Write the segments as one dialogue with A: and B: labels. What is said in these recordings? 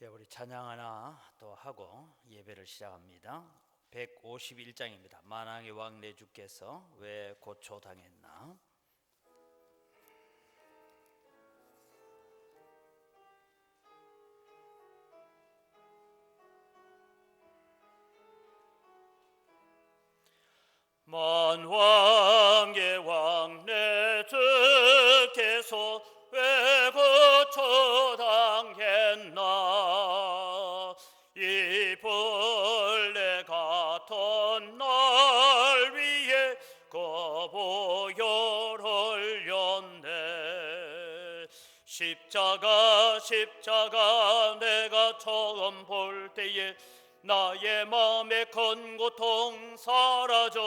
A: 이제 우리 찬양 하나 또 하고 예배를 시작합니다. 151장입니다. 만왕의 왕 내 주께서 왜 고초당했나. 만왕의 왕 내 주께서 왜 고초당했나. 이 벌레 같은 날 위에 거보혈 흘렸네. 십자가 내가 처음 볼 때에 나의 마음의 큰 고통 사라져.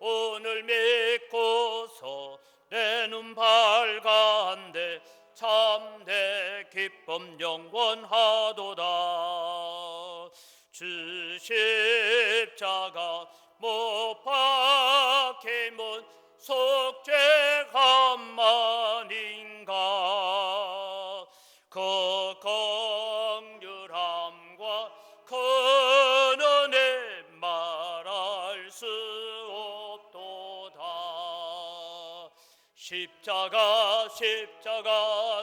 A: 오늘 믿고서 내 눈 밝았네. 참내 기쁨 영원하도다. 주 십자가 못 박힘은 속죄함만인가. 그 긍휼함과 그 은혜 말할 수 없도다. 십자가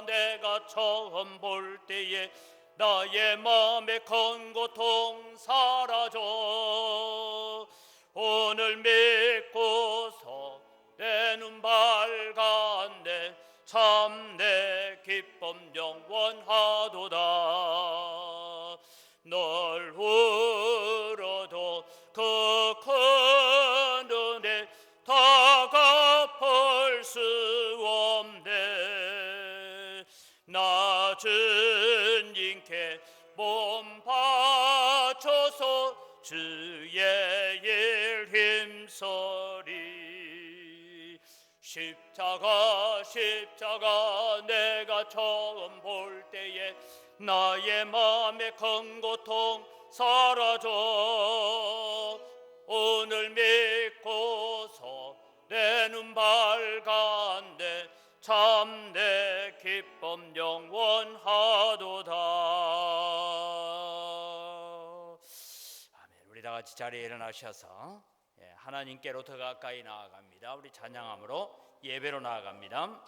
A: 내가 처음 볼 때에 나의 마음의 큰 고통 사라져. 오늘 믿고서 내 눈 밝았네. 참내 기쁨 영원하도다. 널 울어도 그 큰 은혜 다 갚을 수 없네. 나 주님께 몸 바쳐서 주의 일 힘쓰리. 십자가 내가 처음 볼 때에 나의 마음의 큰 고통 사라져. 오늘 믿고서 내 눈 밝았네. 참내 기쁨 영원하도다. 아멘. 우리 다 같이 자리에 일어나셔서 하나님께로 더 가까이 나아갑니다. 우리 찬양함으로 예배로 나아갑니다.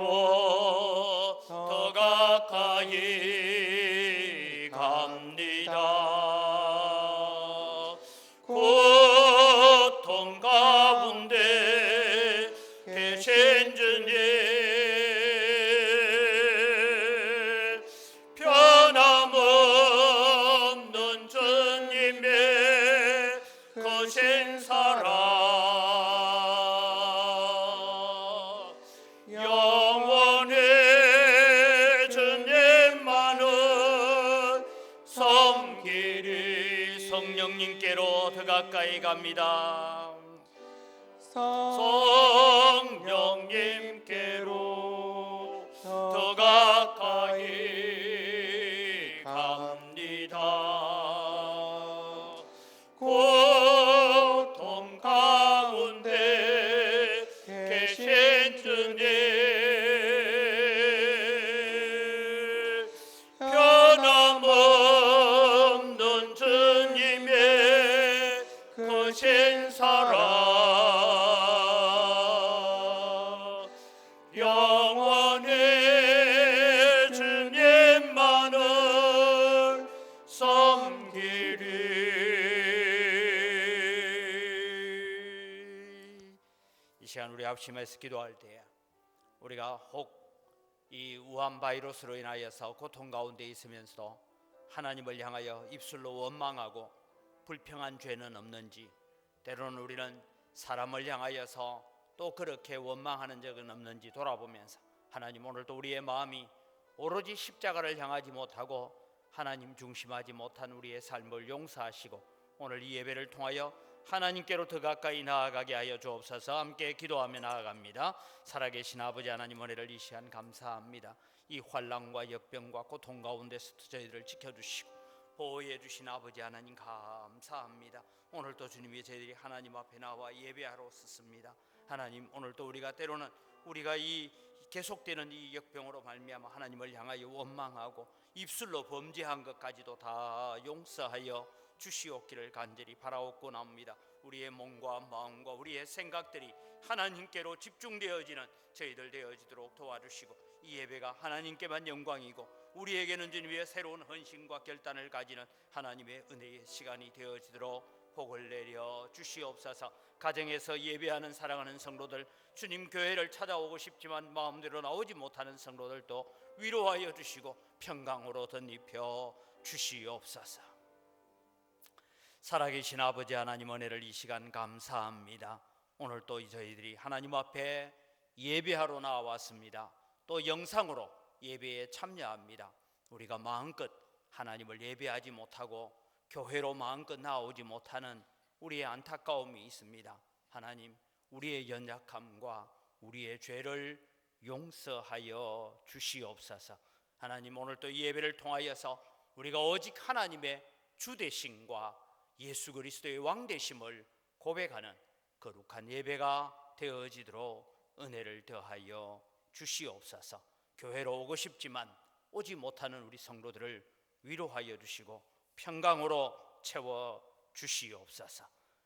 A: 하나님께로 더 가까이 갑니다. 고통 가운데 계신 주님, 변함없는 주님의 거신 사랑, 영원히 주님만을 섬기리. 성령님께로 더 가까이 갑니다. 성령님께로 더 가까이 갑니다. 고통 가운데 계신 주님, 변함없는 주님의 거신 사랑, 영원히 주님만을 섬기리. 이 시간 우리 합심해서 기도할 때 우리가 혹 이 우한 바이러스로 인하여서 고통 가운데 있으면서도 하나님을 향하여 입술로 원망하고 불평한 죄는 없는지, 때로는 우리는 사람을 향하여서 또 그렇게 원망하는 적은 없는지 돌아보면서 하나님, 오늘도 우리의 마음이 오로지 십자가를 향하지 못하고 하나님 중심하지 못한 우리의 삶을 용서하시고 오늘 이 예배를 통하여 하나님께로 더 가까이 나아가게 하여 주옵소서. 함께 기도하며 나아갑니다. 살아계신 아버지 하나님, 은혜를 이 시간 감사합니다. 이 환난과 역병과 고통 가운데서 저희들을 지켜주시고 보호해 주신 아버지 하나님 감사합니다. 오늘도 주님이 저희들이 하나님 앞에 나와 예배하러 왔습니다. 하나님, 오늘도 우리가 때로는 우리가 이 계속되는 이 역병으로 말미암아 하나님을 향하여 원망하고 입술로 범죄한 것까지도 다 용서하여 주시옵기를 간절히 바라옵곤 합니다. 우리의 몸과 마음과 우리의 생각들이 하나님께로 집중되어지는 저희들 되어지도록 도와주시고, 이 예배가 하나님께만 영광이고 우리에게는 주님의 새로운 헌신과 결단을 가지는 하나님의 은혜의 시간이 되어지도록 복을 내려 주시옵소서. 가정에서 예배하는 사랑하는 성도들, 주님 교회를 찾아오고 싶지만 마음대로 나오지 못하는 성도들도 위로하여 주시고 평강으로 덧입혀 주시옵소서. 살아계신 아버지 하나님, 은혜를 이 시간 감사합니다. 오늘 또 저희들이 하나님 앞에 예배하러 나왔습니다. 또 영상으로 예배에 참여합니다. 우리가 마음껏 하나님을 예배하지 못하고 교회로 마음껏 나오지 못하는 우리의 안타까움이 있습니다. 하나님, 우리의 연약함과 우리의 죄를 용서하여 주시옵소서. 하나님, 오늘 또 예배를 통하여서 우리가 오직 하나님의 주되심과 예수 그리스도의 왕되심을 고백하는 거룩한 예배가 되어지도록 은혜를 더하여 주시옵소서. 교회로 오고 싶지만 오지 못하는 우리 성도들을 위로하여 주시고 평강으로 채워 주시옵소서.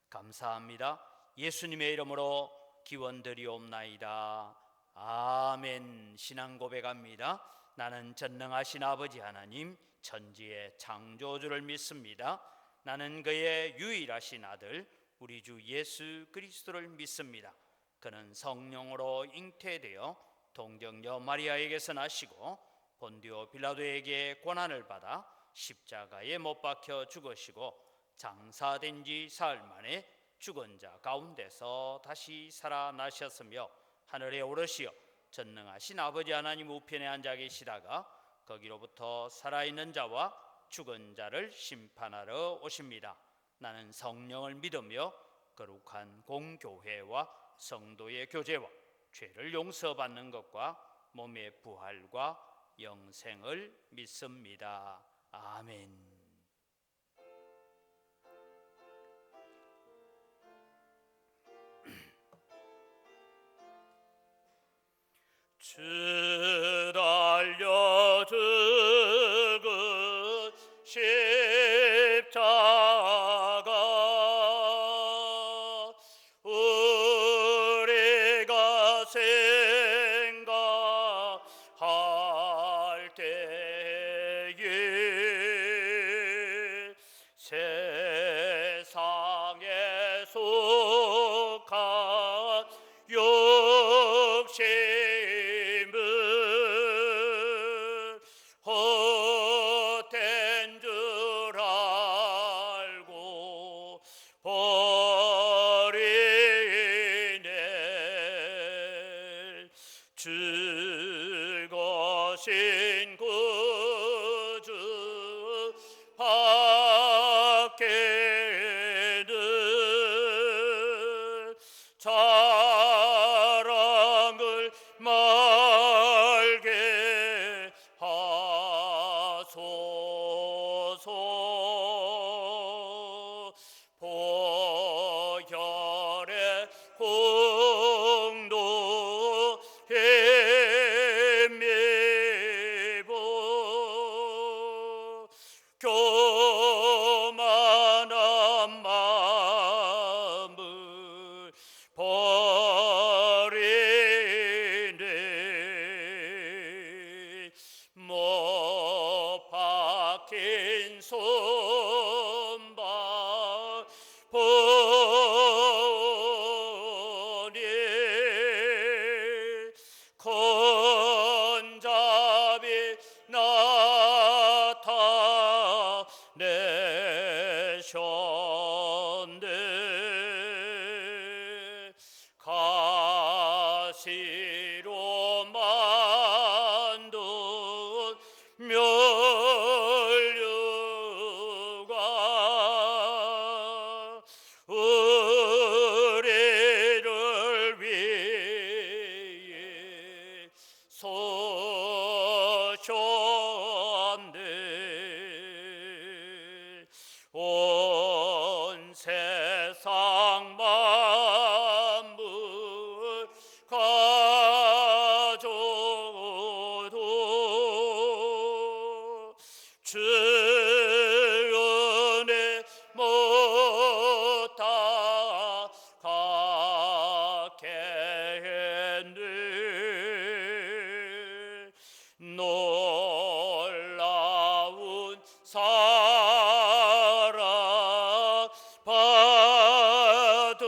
A: 감사합니다. 예수님의 이름으로 기원드리옵나이다. 아멘. 신앙 고백합니다. 나는 전능하신 아버지 하나님, 천지의 창조주를 믿습니다. 나는 그의 유일하신 아들 우리 주 예수 그리스도를 믿습니다. 그는 성령으로 잉태되어 동정녀 마리아에게서 나시고 본디오 빌라도에게 고난을 받아 십자가에 못 박혀 죽으시고 장사된 지 사흘 만에 죽은 자 가운데서 다시 살아나셨으며 하늘에 오르시어 전능하신 아버지 하나님 우편에 앉아 계시다가 거기로부터 살아있는 자와 죽은 자를 심판하러 오십니다. 나는 성령을 믿으며 거룩한 공교회와 성도의 교제와 죄를 용서받는 것과 몸의 부활과 영생을 믿습니다. 아멘. 주 달려 죽은 십자가 우리가 생각할 때에 세상에 속한 욕심은 헛된 줄 알고 버리네. 죽으신 구주 밖에는 자랑을 말게 하소서. 보혈의 공도 힘입어 교만한 마음을 버리네. 못 박힌 손발 보니 손잡이 나타나서 주 은혜 못하게 했네. 놀라운 사랑 받은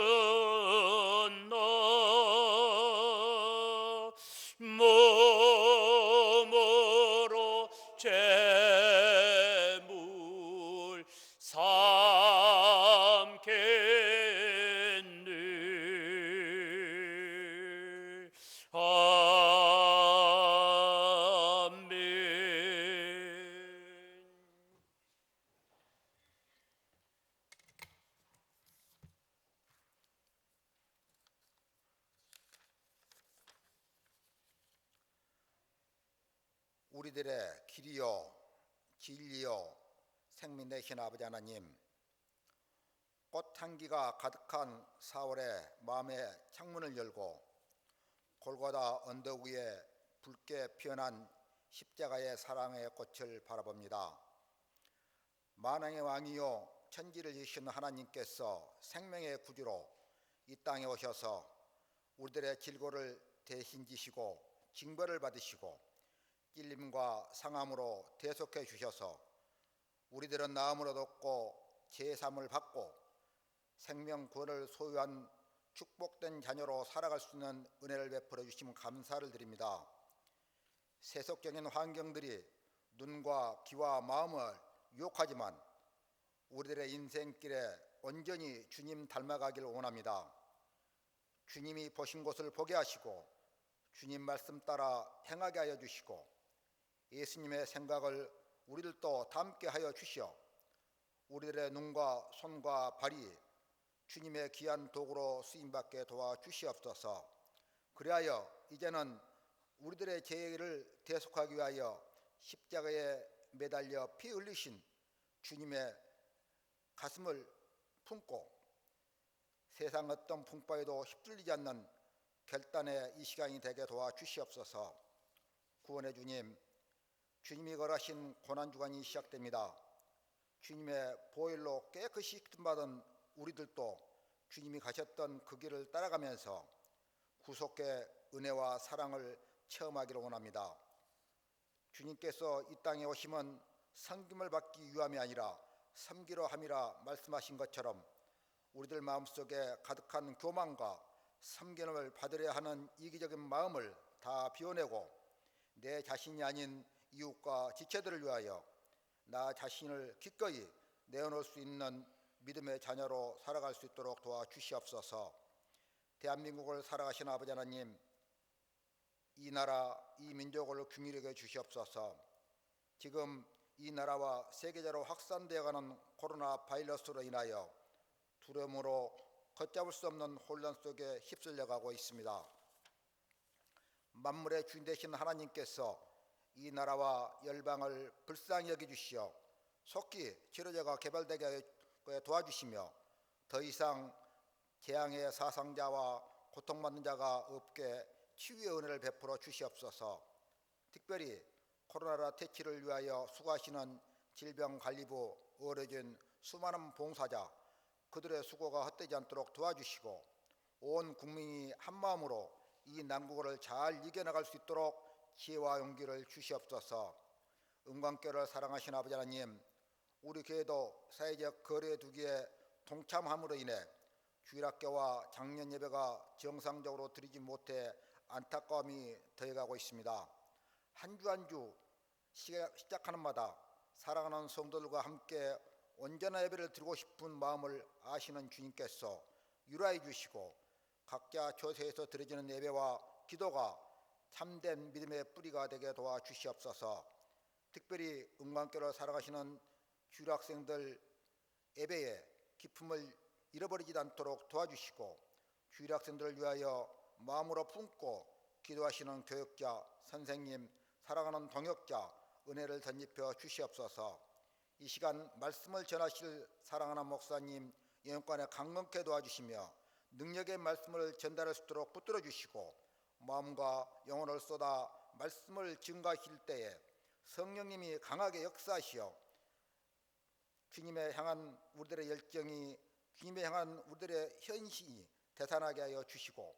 A: 너 몸으로 재물 삼겠네. 아멘.
B: 우리들의 길이요 진리요 생명 되신 아버지 하나님, 꽃향기가 가득한 4월에 마음의 창문을 열고 골고다 언덕 위에 붉게 피어난 십자가의 사랑의 꽃을 바라봅니다. 만왕의 왕이요 천지를 지으신 하나님께서 생명의 구주로 이 땅에 오셔서 우리들의 질고를 대신 지시고 징벌을 받으시고 찔림과 상함으로 대속해 주셔서 우리들은 나음을 얻었고 제삼을 받고 생명 구원을 소유한 축복된 자녀로 살아갈 수 있는 은혜를 베풀어 주시면 감사를 드립니다. 세속적인 환경들이 눈과 귀와 마음을 유혹하지만 우리들의 인생길에 온전히 주님 닮아가길 원합니다. 주님이 보신 곳을 보게 하시고 주님 말씀 따라 행하게 하여 주시고 예수님의 생각을 우리들도 담게 하여 주시어 우리들의 눈과 손과 발이 주님의 귀한 도구로 쓰임받게 도와주시옵소서. 그리하여 이제는 우리들의 죄를 대속하기 위하여 십자가에 매달려 피 흘리신 주님의 가슴을 품고 세상 어떤 풍파에도 휩쓸리지 않는 결단의 이 시간이 되게 도와주시옵소서. 구원의 주님, 주님이 걸으신 고난주간이 시작됩니다. 주님의 보혈로 깨끗이 씻음받은 우리들도 주님이 가셨던 그 길을 따라가면서 구속의 은혜와 사랑을 체험하기를 원합니다. 주님께서 이 땅에 오심은 섬김을 받기 위함이 아니라 섬기려 함이라 말씀하신 것처럼 우리들 마음속에 가득한 교만과 섬김을 받으려 하는 이기적인 마음을 다 비워내고 내 자신이 아닌 이웃과 지체들을 위하여 나 자신을 기꺼이 내어놓을 수 있는 믿음의 자녀로 살아갈 수 있도록 도와주시옵소서. 대한민국을 살아가신 아버지 하나님, 이 나라 이 민족을 긍휼히 여겨 주시옵소서. 지금 이 나라와 세계적으로 확산되어가는 코로나 바이러스로 인하여 두려움으로 걷잡을 수 없는 혼란 속에 휩쓸려가고 있습니다. 만물의 주인 되신 하나님께서 이 나라와 열방을 불쌍히 여겨주시어 속히 치료제가 개발되게 도와주시며 더 이상 재앙의 사상자와 고통받는 자가 없게 치유의 은혜를 베풀어 주시옵소서. 특별히 코로나 퇴치를 위하여 수고하시는 질병관리부 의료진 수많은 봉사자, 그들의 수고가 헛되지 않도록 도와주시고 온 국민이 한마음으로 이 난국을 잘 이겨나갈 수 있도록 지혜와 용기를 주시옵소서. 은광교를 사랑하신 아버지 하나님, 우리 교회도 사회적 거리에 두기에 동참함으로 인해 주일학교와 장년 예배가 정상적으로 드리지 못해 안타까움이 더해가고 있습니다. 한 주 한 주 시작하는 마다 사랑하는 성도들과 함께 온전한 예배를 드리고 싶은 마음을 아시는 주님께서 유라해 주시고 각자 처소에서 드려지는 예배와 기도가 참된 믿음의 뿌리가 되게 도와주시옵소서. 특별히 은광교를 살아가시는 주일학생들 예배에 기쁨을 잃어버리지 않도록 도와주시고 주일학생들을 위하여 마음으로 품고 기도하시는 교육자, 선생님, 사랑하는 동역자 은혜를 덧입혀 주시옵소서. 이 시간 말씀을 전하실 사랑하는 목사님 영육간에 강건케 도와주시며 능력의 말씀을 전달할 수 있도록 붙들어 주시고 마음과 영혼을 쏟아 말씀을 증가하실 때에 성령님이 강하게 역사하시어 주님에 향한 우리들의 열정이, 주님에 향한 우리들의 헌신이 대단하게 하여 주시고,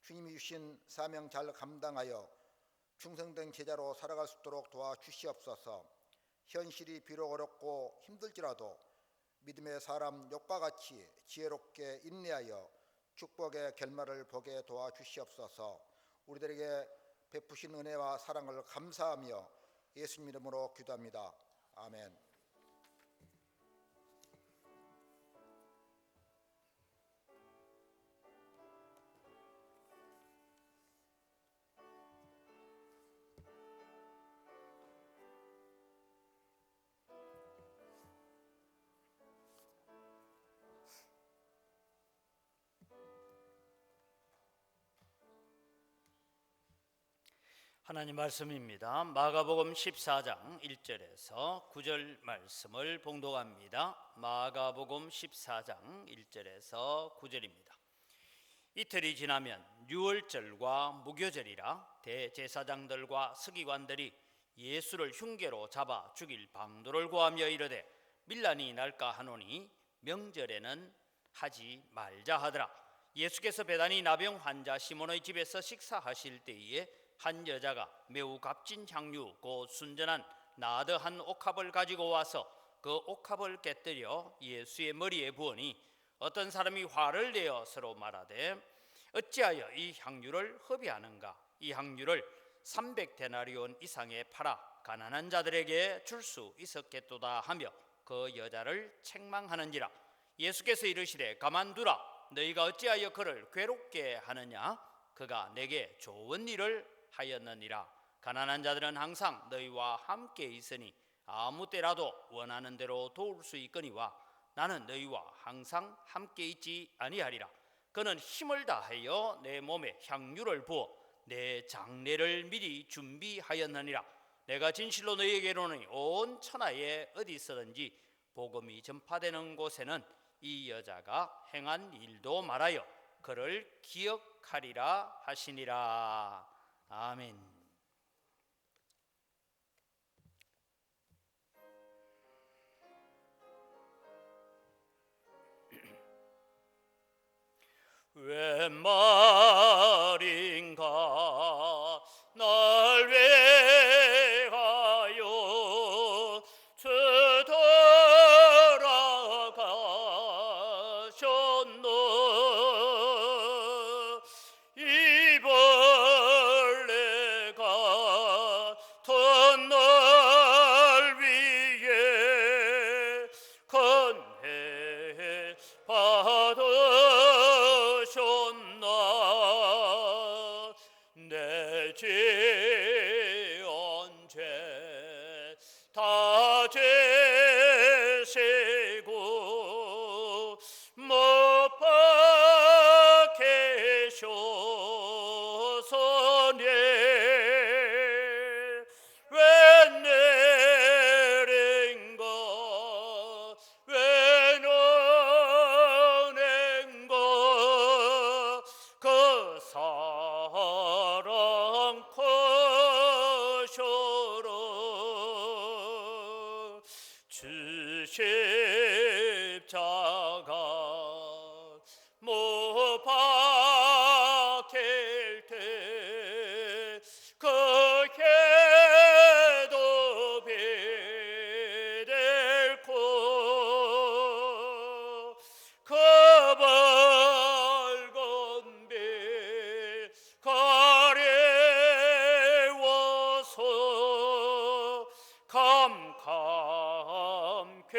B: 주님이 주신 사명 잘 감당하여 충성된 제자로 살아갈 수 있도록 도와주시옵소서. 현실이 비록 어렵고 힘들지라도 믿음의 사람 욥과 같이 지혜롭게 인내하여 축복의 결말을 보게 도와주시옵소서. 우리들에게 베푸신 은혜와 사랑을 감사하며 예수님 이름으로 기도합니다. 아멘.
A: 하나님 말씀입니다. 마가복음 14장 1절에서 9절 말씀을 봉독합니다. 마가복음 14장 1절에서 9절입니다. 이틀이 지나면 유월절과 무교절이라 대제사장들과 서기관들이 예수를 흉계로 잡아 죽일 방도를 구하며 이르되 밀란이 날까 하노니 명절에는 하지 말자 하더라. 예수께서 베다니 나병 환자 시몬의 집에서 식사하실 때에 한 여자가 매우 값진 향유 곧 순전한 나드 한 옥합을 가지고 와서 그 옥합을 깨뜨려 예수의 머리에 부으니 어떤 사람이 화를 내어 서로 말하되 어찌하여 이 향유를 허비하는가? 이 향유를 300데나리온 이상에 팔아 가난한 자들에게 줄 수 있었겠도다 하며 그 여자를 책망하는지라. 예수께서 이르시되 가만두라. 너희가 어찌하여 그를 괴롭게 하느냐? 그가 내게 좋은 일을 하였느니라. 가난한 자들은 항상 너희와 함께 있으니 아무 때라도 원하는 대로 도울 수 있거니와 나는 너희와 항상 함께 있지 아니하리라. 그는 힘을 다하여 내 몸에 향유를 부어 내 장례를 미리 준비하였느니라. 내가 진실로 너희에게 이르노니 온 천하에 어디서든지 복음이 전파되는 곳에는 이 여자가 행한 일도 말하여 그를 기억하리라 하시니라. 아멘. 웬 말인가 날 위하여 되돌아가셨노. 이 벌레가 덧날 위에 건해 받으셨나. 내 죄 언제 다 죄세고 못 박히셨으니 왜 내린가 왜 너넨가 그 사랑 커셔라. 주 십자가 못 박힐 때 그 해도 비del고 그 밝은 빛 가려워서 캄캄케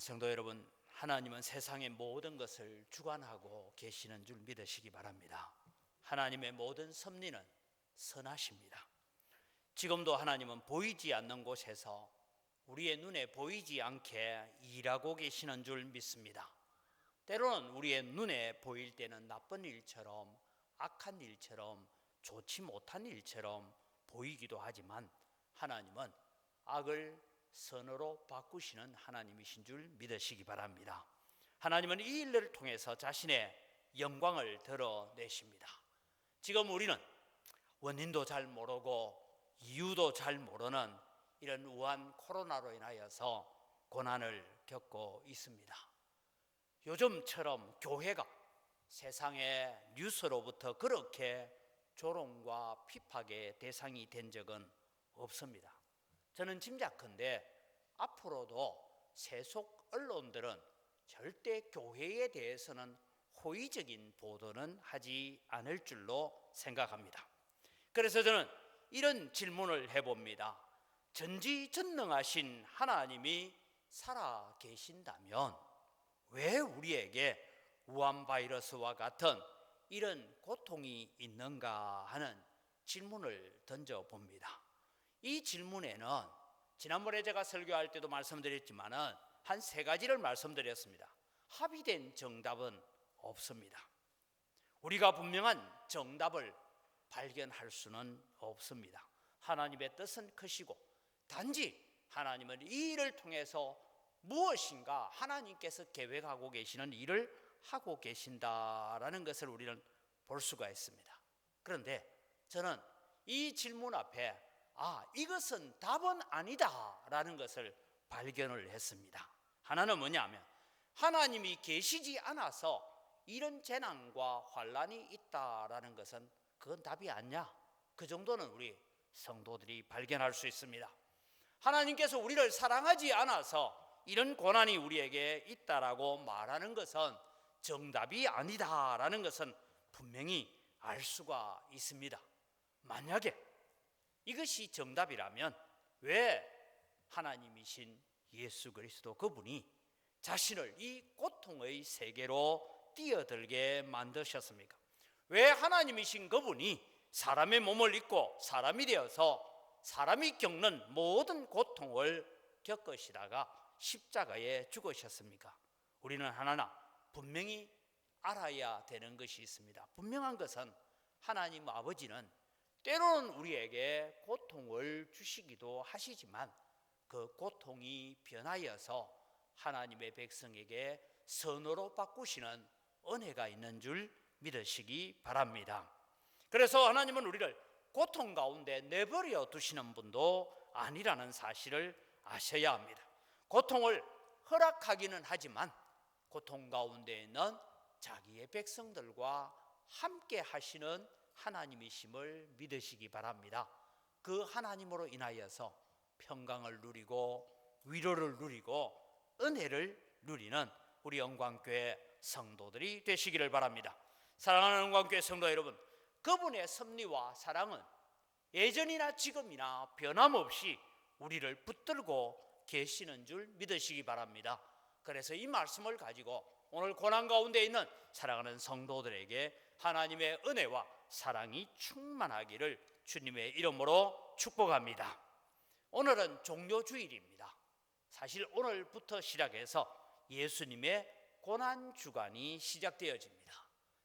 A: 성도 여러분, 하나님은 세상의 모든 것을 주관하고 계시는 줄 믿으시기 바랍니다. 하나님의 모든 섭리는 선하십니다. 지금도 하나님은 보이지 않는 곳에서 우리의 눈에 보이지 않게 일하고 계시는 줄 믿습니다. 때로는 우리의 눈에 보일 때는 나쁜 일처럼, 악한 일처럼, 좋지 못한 일처럼 보이기도 하지만 하나님은 악을 선으로 바꾸시는 하나님이신 줄 믿으시기 바랍니다. 하나님은 이 일들을 통해서 자신의 영광을 드러내십니다. 지금 우리는 원인도 잘 모르고 이유도 잘 모르는 이런 우한 코로나로 인하여서 고난을 겪고 있습니다. 요즘처럼 교회가 세상의 뉴스로부터 그렇게 조롱과 비판의 대상이 된 적은 없습니다. 저는 짐작컨대 앞으로도 세속 언론들은 절대 교회에 대해서는 호의적인 보도는 하지 않을 줄로 생각합니다. 그래서 저는 이런 질문을 해봅니다. 전지전능하신 하나님이 살아 계신다면 왜 우리에게 우한 바이러스와 같은 이런 고통이 있는가 하는 질문을 던져봅니다. 이 질문에는 지난번에 제가 설교할 때도 말씀드렸지만 한 3가지를 말씀드렸습니다. 합의된 정답은 없습니다. 우리가 분명한 정답을 발견할 수는 없습니다. 하나님의 뜻은 크시고 단지 하나님은 이 일을 통해서 무엇인가 하나님께서 계획하고 계시는 일을 하고 계신다라는 것을 우리는 볼 수가 있습니다. 그런데 저는 이 질문 앞에 이것은 답은 아니다라는 것을 발견을 했습니다. 하나는 뭐냐면 하나님이 계시지 않아서 이런 재난과 환란이 있다라는 것은 그건 답이 아니야. 그 정도는 우리 성도들이 발견할 수 있습니다. 하나님께서 우리를 사랑하지 않아서 이런 고난이 우리에게 있다라고 말하는 것은 정답이 아니다라는 것은 분명히 알 수가 있습니다. 만약에 이것이 정답이라면 왜 하나님이신 예수 그리스도 그분이 자신을 이 고통의 세계로 뛰어들게 만드셨습니까? 왜 하나님이신 그분이 사람의 몸을 입고 사람이 되어서 사람이 겪는 모든 고통을 겪으시다가 십자가에 죽으셨습니까? 우리는 하나나 분명히 알아야 되는 것이 있습니다. 분명한 것은 하나님 아버지는 때로는 우리에게 고통을 주시기도 하시지만 그 고통이 변하여서 하나님의 백성에게 선으로 바꾸시는 은혜가 있는 줄 믿으시기 바랍니다. 그래서 하나님은 우리를 고통 가운데 내버려 두시는 분도 아니라는 사실을 아셔야 합니다. 고통을 허락하기는 하지만 고통 가운데에는 자기의 백성들과 함께 하시는 하나님이심을 믿으시기 바랍니다. 그 하나님으로 인하여서 평강을 누리고 위로를 누리고 은혜를 누리는 우리 영광교회 성도들이 되시기를 바랍니다. 사랑하는 영광교회 성도 여러분, 그분의 섭리와 사랑은 예전이나 지금이나 변함없이 우리를 붙들고 계시는 줄 믿으시기 바랍니다. 그래서 이 말씀을 가지고 오늘 고난 가운데 있는 사랑하는 성도들에게 하나님의 은혜와 사랑이 충만하기를 주님의 이름으로 축복합니다. 오늘은 종료주일입니다. 사실 오늘부터 시작해서 예수님의 고난주간이 시작되어집니다.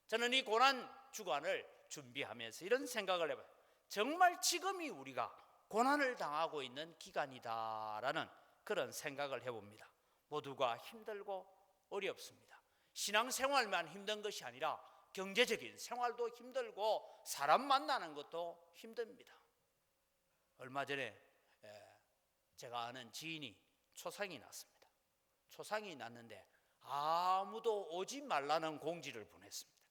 A: 저는 이 고난주간을 준비하면서 이런 생각을 해봐요. 정말 지금이 우리가 고난을 당하고 있는 기간이다라는 그런 생각을 해봅니다. 모두가 힘들고 어렵습니다. 신앙생활만 힘든 것이 아니라 경제적인 생활도 힘들고 사람 만나는 것도 힘듭니다. 얼마 전에 제가 아는 지인이 초상이 났습니다. 초상이 났는데 아무도 오지 말라는 공지를 보냈습니다.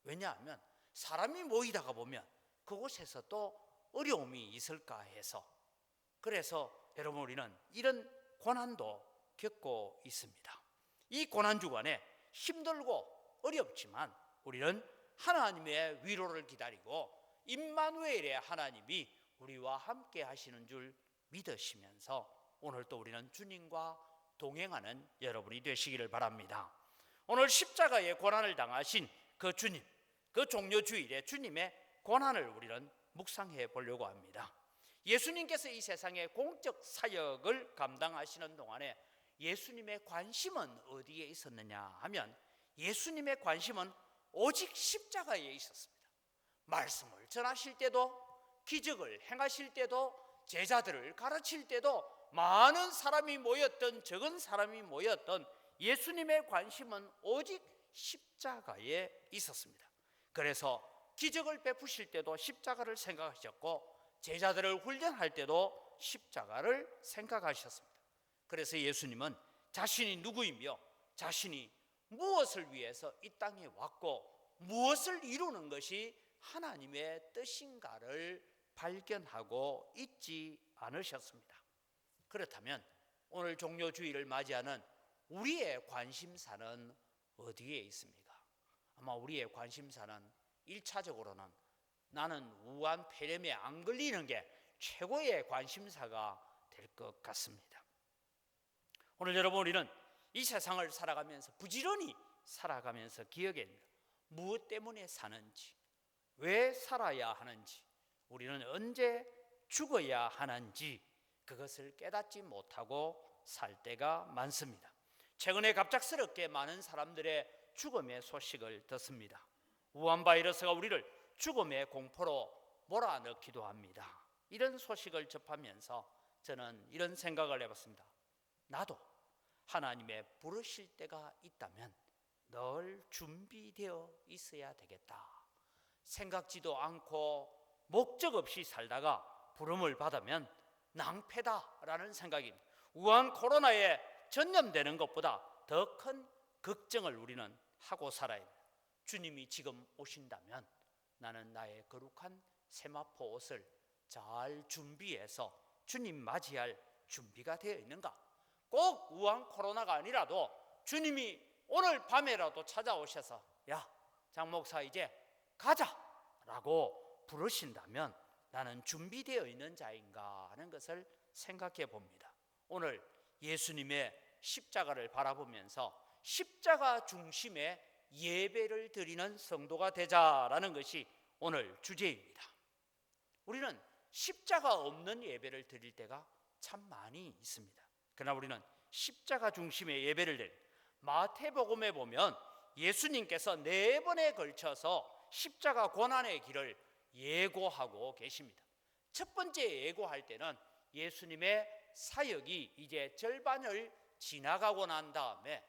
A: 왜냐하면 사람이 모이다가 보면 그곳에서 또 어려움이 있을까 해서. 그래서 여러분, 우리는 이런 고난도 겪고 있습니다. 이 고난주간에 힘들고 어렵지만 우리는 하나님의 위로를 기다리고 임마누엘의 하나님이 우리와 함께 하시는 줄 믿으시면서 오늘 또 우리는 주님과 동행하는 여러분이 되시기를 바랍니다. 오늘 십자가의 고난을 당하신 그 주님, 그 종료주일에 주님의 고난을 우리는 묵상해 보려고 합니다. 예수님께서 이 세상의 공적 사역을 감당하시는 동안에 예수님의 관심은 어디에 있었느냐 하면 예수님의 관심은 오직 십자가에 있었습니다. 말씀을 전하실 때도, 기적을 행하실 때도, 제자들을 가르칠 때도, 많은 사람이 모였던, 적은 사람이 모였던 예수님의 관심은 오직 십자가에 있었습니다. 그래서 기적을 베푸실 때도 십자가를 생각하셨고, 제자들을 훈련할 때도 십자가를 생각하셨습니다. 그래서 예수님은 자신이 누구이며 자신이 무엇을 위해서 이 땅에 왔고 무엇을 이루는 것이 하나님의 뜻인가를 발견하고 잊지 않으셨습니다. 그렇다면 오늘 종료주일을 맞이하는 우리의 관심사는 어디에 있습니까? 아마 우리의 관심사는 1차적으로는 나는 우한 폐렴에 안 걸리는 게 최고의 관심사가 될 것 같습니다. 오늘 여러분, 우리는 이 세상을 살아가면서 부지런히 살아가면서 기억해야 됩니다. 무엇 때문에 사는지, 왜 살아야 하는지, 우리는 언제 죽어야 하는지 그것을 깨닫지 못하고 살 때가 많습니다. 최근에 갑작스럽게 많은 사람들의 죽음의 소식을 듣습니다. 우한 바이러스가 우리를 죽음의 공포로 몰아넣기도 합니다. 이런 소식을 접하면서 저는 이런 생각을 해봤습니다. 나도 하나님의 부르실 때가 있다면 늘 준비되어 있어야 되겠다. 생각지도 않고 목적 없이 살다가 부름을 받으면 낭패다라는 생각입니다. 우한 코로나에 전염되는 것보다 더 큰 걱정을 우리는 하고 살아야 합니다. 주님이 지금 오신다면 나는 나의 거룩한 세마포 옷을 잘 준비해서 주님 맞이할 준비가 되어 있는가? 꼭 우한 코로나가 아니라도 주님이 오늘 밤에라도 찾아오셔서 야, 장 목사 이제 가자라고 부르신다면 나는 준비되어 있는 자인가 하는 것을 생각해 봅니다. 오늘 예수님의 십자가를 바라보면서 십자가 중심의 예배를 드리는 성도가 되자라는 것이 오늘 주제입니다. 우리는 십자가 없는 예배를 드릴 때가 참 많이 있습니다. 그러나 우리는 십자가 중심의 예배를 드립니다. 마태복음에 보면 예수님께서 4번에 걸쳐서 십자가 고난의 길을 예고하고 계십니다. 첫 번째 예고할 때는 예수님의 사역이 이제 절반을 지나가고 난 다음에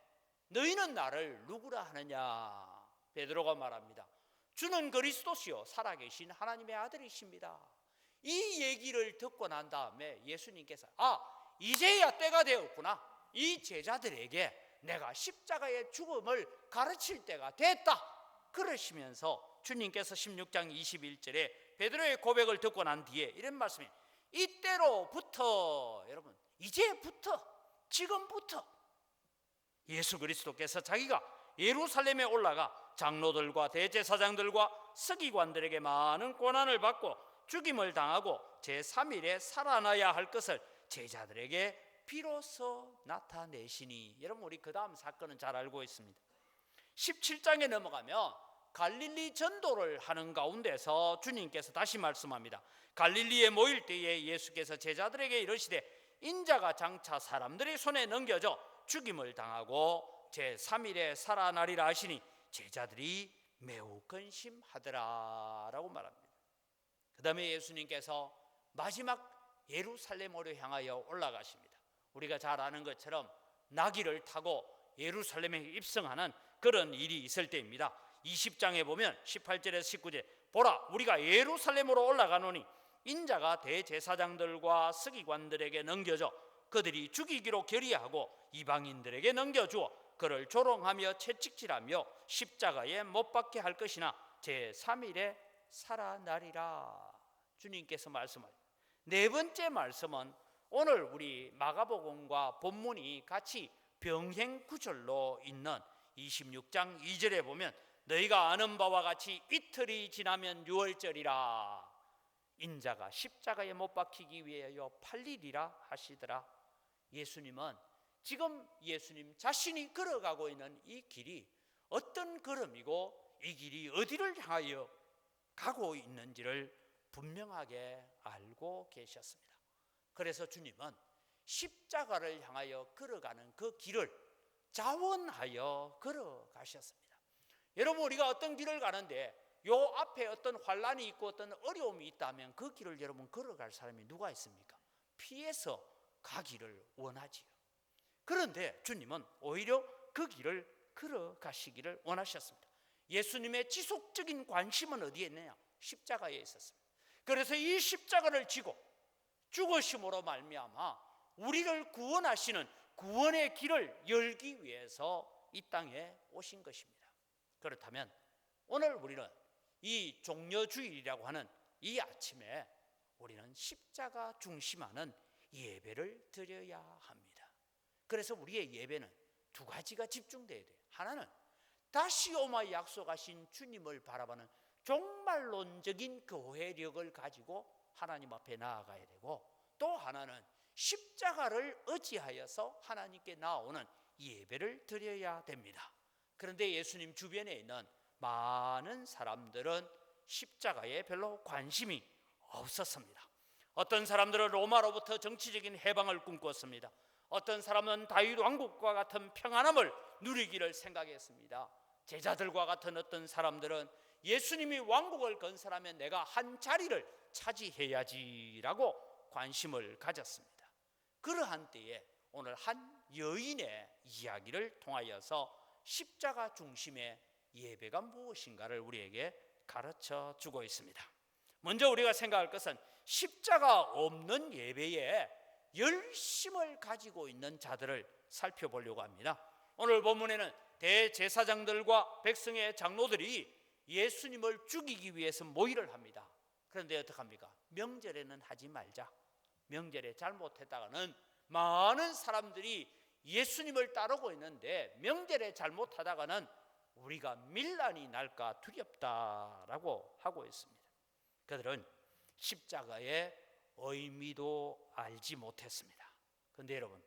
A: 너희는 나를 누구라 하느냐? 베드로가 말합니다. 주는 그리스도시요 살아계신 하나님의 아들이십니다. 이 얘기를 듣고 난 다음에 예수님께서 이제야 때가 되었구나. 이 제자들에게 내가 십자가의 죽음을 가르칠 때가 됐다. 그러시면서 주님께서 16장 21절에 베드로의 고백을 듣고 난 뒤에 이런 말씀이 이때로부터 여러분 이제부터 지금부터 예수 그리스도께서 자기가 예루살렘에 올라가 장로들과 대제사장들과 서기관들에게 많은 고난을 받고 죽임을 당하고 제3일에 살아나야 할 것을 제자들에게 비로소 나타내시니 여러분 우리 그 다음 사건은 잘 알고 있습니다. 17장에 넘어가면 갈릴리 전도를 하는 가운데서 주님께서 다시 말씀합니다. 갈릴리에 모일 때에 예수께서 제자들에게 이르시되 인자가 장차 사람들의 손에 넘겨져 죽임을 당하고 제3일에 살아나리라 하시니 제자들이 매우 근심하더라 라고 말합니다. 그 다음에 예수님께서 마지막 예루살렘으로 향하여 올라가십니다. 우리가 잘 아는 것처럼 나귀를 타고 예루살렘에 입성하는 그런 일이 있을 때입니다. 20장에 보면 18절에서 19절 보라 우리가 예루살렘으로 올라가노니 인자가 대제사장들과 서기관들에게 넘겨져 그들이 죽이기로 결의하고 이방인들에게 넘겨주어 그를 조롱하며 채찍질하며 십자가에 못 박게 할 것이나 제3일에 살아나리라. 주님께서 말씀하십니다. 네 번째 말씀은 오늘 우리 마가복음과 본문이 같이 병행 구절로 있는 26장 2절에 보면 너희가 아는 바와 같이 이틀이 지나면 유월절이라 인자가 십자가에 못 박히기 위하여 팔리리라 하시더라. 예수님은 지금 예수님 자신이 걸어가고 있는 이 길이 어떤 걸음이고 이 길이 어디를 향하여 가고 있는지를 분명하게 알고 계셨습니다. 그래서 주님은 십자가를 향하여 걸어가는 그 길을 자원하여 걸어가셨습니다. 여러분, 우리가 어떤 길을 가는데 요 앞에 어떤 환란이 있고 어떤 어려움이 있다면 그 길을 여러분 걸어갈 사람이 누가 있습니까? 피해서 가기를 원하지요. 그런데 주님은 오히려 그 길을 걸어가시기를 원하셨습니다. 예수님의 지속적인 관심은 어디에 있느냐? 십자가에 있었습니다. 그래서 이 십자가를 지고 죽으심으로 말미암아 우리를 구원하시는 구원의 길을 열기 위해서 이 땅에 오신 것입니다. 그렇다면 오늘 우리는 이 종려주일이라고 하는 이 아침에 우리는 십자가 중심하는 예배를 드려야 합니다. 그래서 우리의 예배는 두 가지가 집중돼야 돼요. 하나는 다시 오마 약속하신 주님을 바라보는 종말론적인 교회력을 가지고 하나님 앞에 나아가야 되고, 또 하나는 십자가를 의지하여서 하나님께 나오는 예배를 드려야 됩니다. 그런데 예수님 주변에 있는 많은 사람들은 십자가에 별로 관심이 없었습니다. 어떤 사람들은 로마로부터 정치적인 해방을 꿈꿨습니다. 어떤 사람은 다윗 왕국과 같은 평안함을 누리기를 생각했습니다. 제자들과 같은 어떤 사람들은 예수님이 왕국을 건설하면 내가 한 자리를 차지해야지라고 관심을 가졌습니다. 그러한 때에 오늘 한 여인의 이야기를 통하여서 십자가 중심의 예배가 무엇인가를 우리에게 가르쳐 주고 있습니다. 먼저 우리가 생각할 것은 십자가 없는 예배에 열심을 가지고 있는 자들을 살펴보려고 합니다. 오늘 본문에는 대제사장들과 백성의 장로들이 예수님을 죽이기 위해서 모의를 합니다. 그런데 어떡합니까? 명절에는 하지 말자. 명절에 잘못했다가는 많은 사람들이 예수님을 따르고 있는데 명절에 잘못하다가는 우리가 밀란이 날까 두렵다라고 하고 있습니다. 그들은 십자가의 의미도 알지 못했습니다. 그런데 여러분,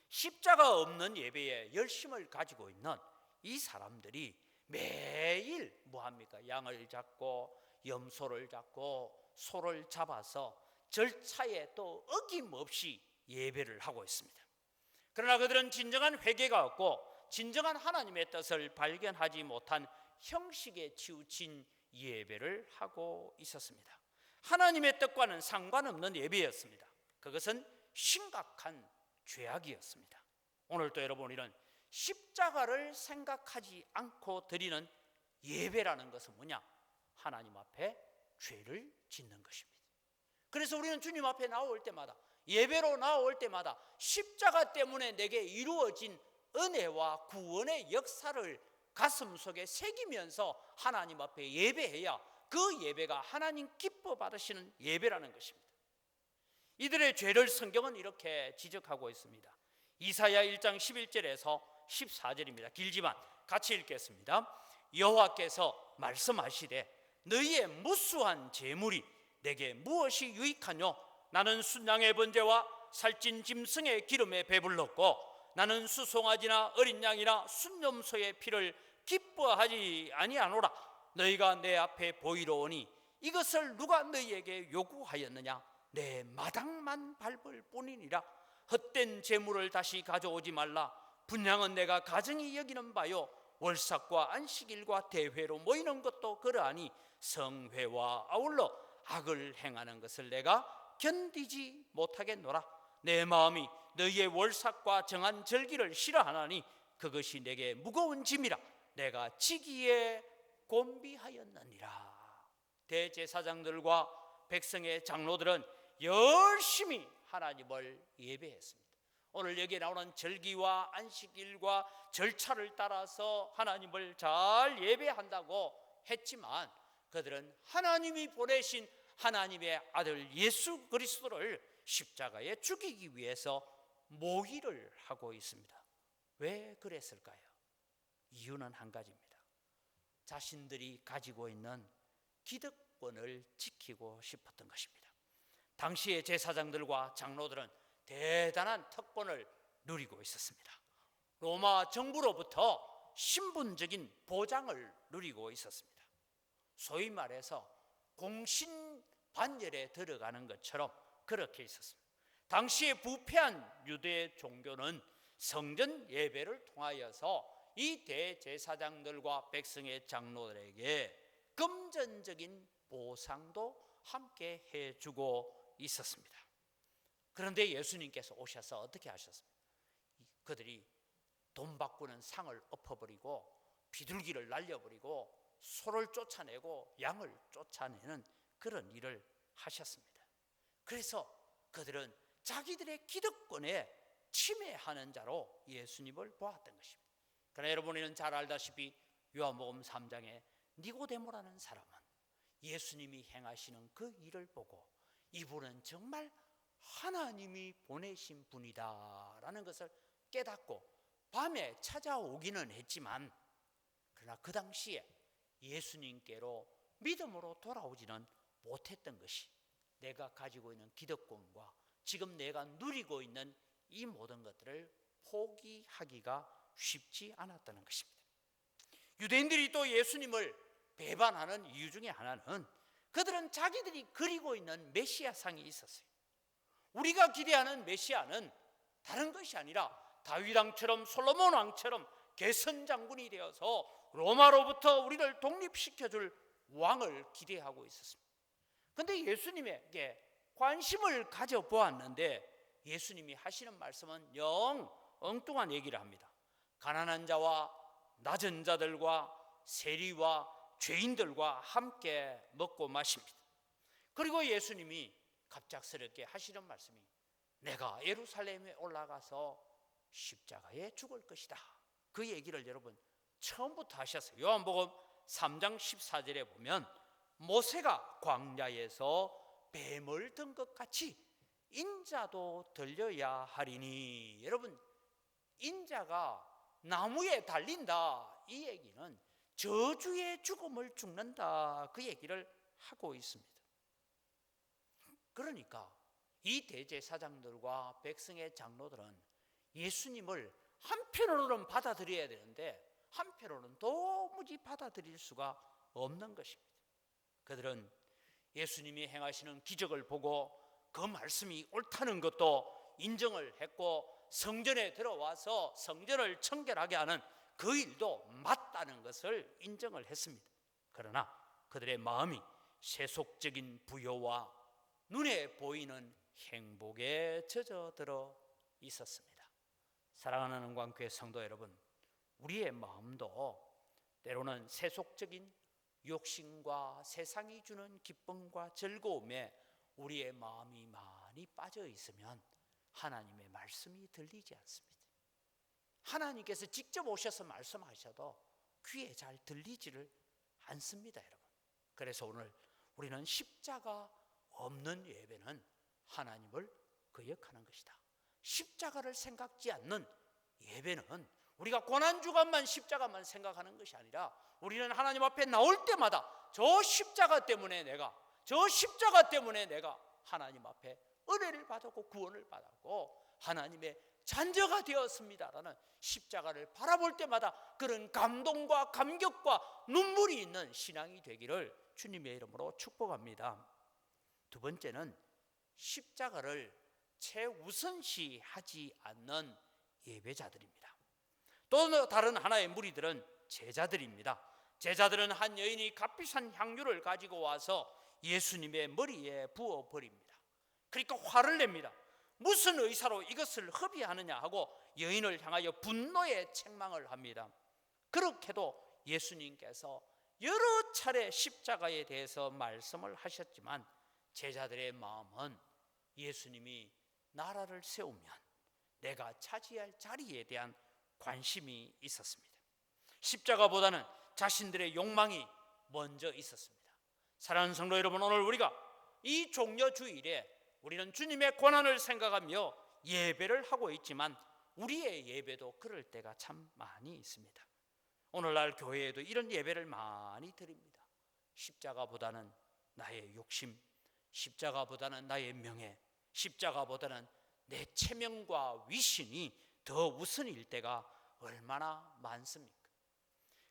A: 십자가 없는 예배에 열심을 가지고 있는 이 사람들이 매일 뭐합니까? 양을 잡고 염소를 잡고 소를 잡아서 절차에 또 어김없이 예배를 하고 있습니다. 그러나 그들은 진정한 회개가 없고 진정한 하나님의 뜻을 발견하지 못한 형식에 치우친 예배를 하고 있었습니다. 하나님의 뜻과는 상관없는 예배였습니다. 그것은 심각한 죄악이었습니다. 오늘도 여러분, 우리는 십자가를 생각하지 않고 드리는 예배라는 것은 뭐냐? 하나님 앞에 죄를 짓는 것입니다. 그래서 우리는 주님 앞에 나올 때마다, 예배로 나올 때마다 십자가 때문에 내게 이루어진 은혜와 구원의 역사를 가슴속에 새기면서 하나님 앞에 예배해야 그 예배가 하나님 기뻐 받으시는 예배라는 것입니다. 이들의 죄를 성경은 이렇게 지적하고 있습니다. 이사야 1장 11절에서 14절입니다. 길지만 같이 읽겠습니다. 여호와께서 말씀하시되 너희의 무수한 재물이 내게 무엇이 유익하뇨? 나는 순양의 번제와 살찐 짐승의 기름에 배불렀고 나는 수송아지나 어린 양이나 순염소의 피를 기뻐하지 아니하노라. 너희가 내 앞에 보이러 오니 이것을 누가 너희에게 요구하였느냐? 내 마당만 밟을 뿐이니라. 헛된 재물을 다시 가져오지 말라. 분향은 내가 가증히 여기는 바요 월삭과 안식일과 대회로 모이는 것도 그러하니 성회와 아울러 악을 행하는 것을 내가 견디지 못하겠노라. 내 마음이 너희의 월삭과 정한 절기를 싫어하나니 그것이 내게 무거운 짐이라. 내가 지기에 곤비하였느니라. 대제사장들과 백성의 장로들은 열심히 하나님을 예배했습니다. 오늘 여기에 나오는 절기와 안식일과 절차를 따라서 하나님을 잘 예배한다고 했지만 그들은 하나님이 보내신 하나님의 아들 예수 그리스도를 십자가에 죽이기 위해서 모의를 하고 있습니다. 왜 그랬을까요? 이유는 한 가지입니다. 자신들이 가지고 있는 기득권을 지키고 싶었던 것입니다. 당시의 제사장들과 장로들은 대단한 특권을 누리고 있었습니다. 로마 정부로부터 신분적인 보장을 누리고 있었습니다. 소위 말해서 공신반열에 들어가는 것처럼 그렇게 있었습니다. 당시에 부패한 유대 종교는 성전 예배를 통하여서 이 대제사장들과 백성의 장로들에게 금전적인 보상도 함께 해주고 있었습니다. 그런데 예수님께서 오셔서 어떻게 하셨습니까? 그들이 돈 바꾸는 상을 엎어버리고 비둘기를 날려버리고 소를 쫓아내고 양을 쫓아내는 그런 일을 하셨습니다. 그래서 그들은 자기들의 기득권에 침해하는 자로 예수님을 보았던 것입니다. 그러나 여러분은 잘 알다시피 요한복음 3장에 니고데모라는 사람은 예수님이 행하시는 그 일을 보고 이분은 정말 하나님이 보내신 분이다라는 것을 깨닫고 밤에 찾아오기는 했지만 그러나 그 당시에 예수님께로 믿음으로 돌아오지는 못했던 것이 내가 가지고 있는 기득권과 지금 내가 누리고 있는 이 모든 것들을 포기하기가 쉽지 않았다는 것입니다. 유대인들이 또 예수님을 배반하는 이유 중에 하나는 그들은 자기들이 그리고 있는 메시아상이 있었어요. 우리가 기대하는 메시아는 다른 것이 아니라 다윗 왕처럼 솔로몬 왕처럼 개선 장군이 되어서 로마로부터 우리를 독립시켜줄 왕을 기대하고 있었습니다. 그런데 예수님에게 관심을 가져보았는데 예수님이 하시는 말씀은 영 엉뚱한 얘기를 합니다. 가난한 자와 낮은 자들과 세리와 죄인들과 함께 먹고 마십니다. 그리고 예수님이 갑작스럽게 하시는 말씀이 내가 예루살렘에 올라가서 십자가에 죽을 것이다. 그 얘기를 여러분 처음부터 하셨어요. 요한복음 3장 14절에 보면 모세가 광야에서 뱀을 든 것 같이 인자도 들려야 하리니. 여러분 인자가 나무에 달린다 이 얘기는 저주의 죽음을 죽는다 그 얘기를 하고 있습니다. 그러니까 이 대제사장들과 백성의 장로들은 예수님을 한편으로는 받아들여야 되는데 한편으로는 도무지 받아들일 수가 없는 것입니다. 그들은 예수님이 행하시는 기적을 보고 그 말씀이 옳다는 것도 인정을 했고 성전에 들어와서 성전을 청결하게 하는 그 일도 맞다는 것을 인정을 했습니다. 그러나 그들의 마음이 세속적인 부여와 눈에 보이는 행복에 젖어들어 있었습니다. 사랑하는 은광교회 성도 여러분, 우리의 마음도 때로는 세속적인 욕심과 세상이 주는 기쁨과 즐거움에 우리의 마음이 많이 빠져 있으면 하나님의 말씀이 들리지 않습니다. 하나님께서 직접 오셔서 말씀하셔도 귀에 잘 들리지를 않습니다, 여러분. 그래서 오늘 우리는 십자가 없는 예배는 하나님을 거역하는 것이다. 십자가를 생각지 않는 예배는 우리가 고난주간만 십자가만 생각하는 것이 아니라 우리는 하나님 앞에 나올 때마다 저 십자가 때문에 내가 하나님 앞에 은혜를 받았고 구원을 받았고 하나님의 자녀가 되었습니다라는 십자가를 바라볼 때마다 그런 감동과 감격과 눈물이 있는 신앙이 되기를 주님의 이름으로 축복합니다. 두 번째는 십자가를 최우선시하지 않는 예배자들입니다. 또 다른 하나의 무리들은 제자들입니다. 제자들은 한 여인이 값비싼 향유를 가지고 와서 예수님의 머리에 부어버립니다. 그러니까 화를 냅니다. 무슨 의사로 이것을 허비하느냐 하고 여인을 향하여 분노의 책망을 합니다. 그렇게도 예수님께서 여러 차례 십자가에 대해서 말씀을 하셨지만 제자들의 마음은 예수님이 나라를 세우면 내가 차지할 자리에 대한 관심이 있었습니다. 십자가보다는 자신들의 욕망이 먼저 있었습니다. 사랑하는 성도 여러분, 오늘 우리가 이 종려주일에 우리는 주님의 고난을 생각하며 예배를 하고 있지만 우리의 예배도 그럴 때가 참 많이 있습니다. 오늘날 교회에도 이런 예배를 많이 드립니다. 십자가보다는 나의 욕심, 십자가보다는 나의 명예, 십자가보다는 내 체면과 위신이 더 우선일 때가 얼마나 많습니까?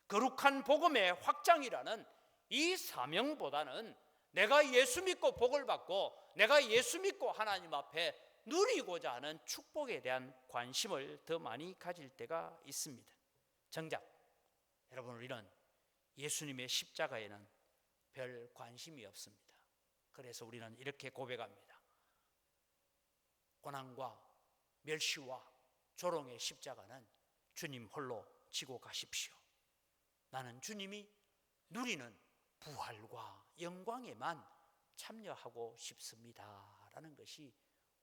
A: 거룩한 복음의 확장이라는 이 사명보다는 내가 예수 믿고 복을 받고 내가 예수 믿고 하나님 앞에 누리고자 하는 축복에 대한 관심을 더 많이 가질 때가 있습니다. 정작 여러분, 우리는 예수님의 십자가에는 별 관심이 없습니다. 그래서 우리는 이렇게 고백합니다. 고난과 멸시와 조롱의 십자가는 주님 홀로 지고 가십시오. 나는 주님이 누리는 부활과 영광에만 참여하고 싶습니다 라는 것이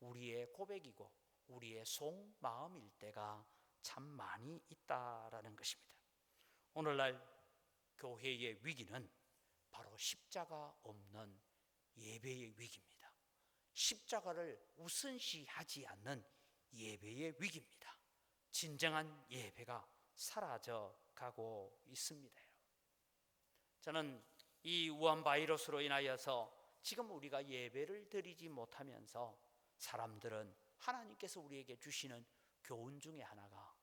A: 우리의 고백이고 우리의 속마음일 때가 참 많이 있다라는 것입니다. 오늘날 교회의 위기는 바로 십자가 없는 예배의 위기입니다. 십자가를 우선시하지 않는 예배의 위기입니다. 진정한 예배가 사라져 가고 있습니다. 저는 이 우한 바이러스로 인하여서 지금 우리가 예배를 드리지 못하면서 사람들은 하나님께서 우리에게 주시는 교훈 중에 하나가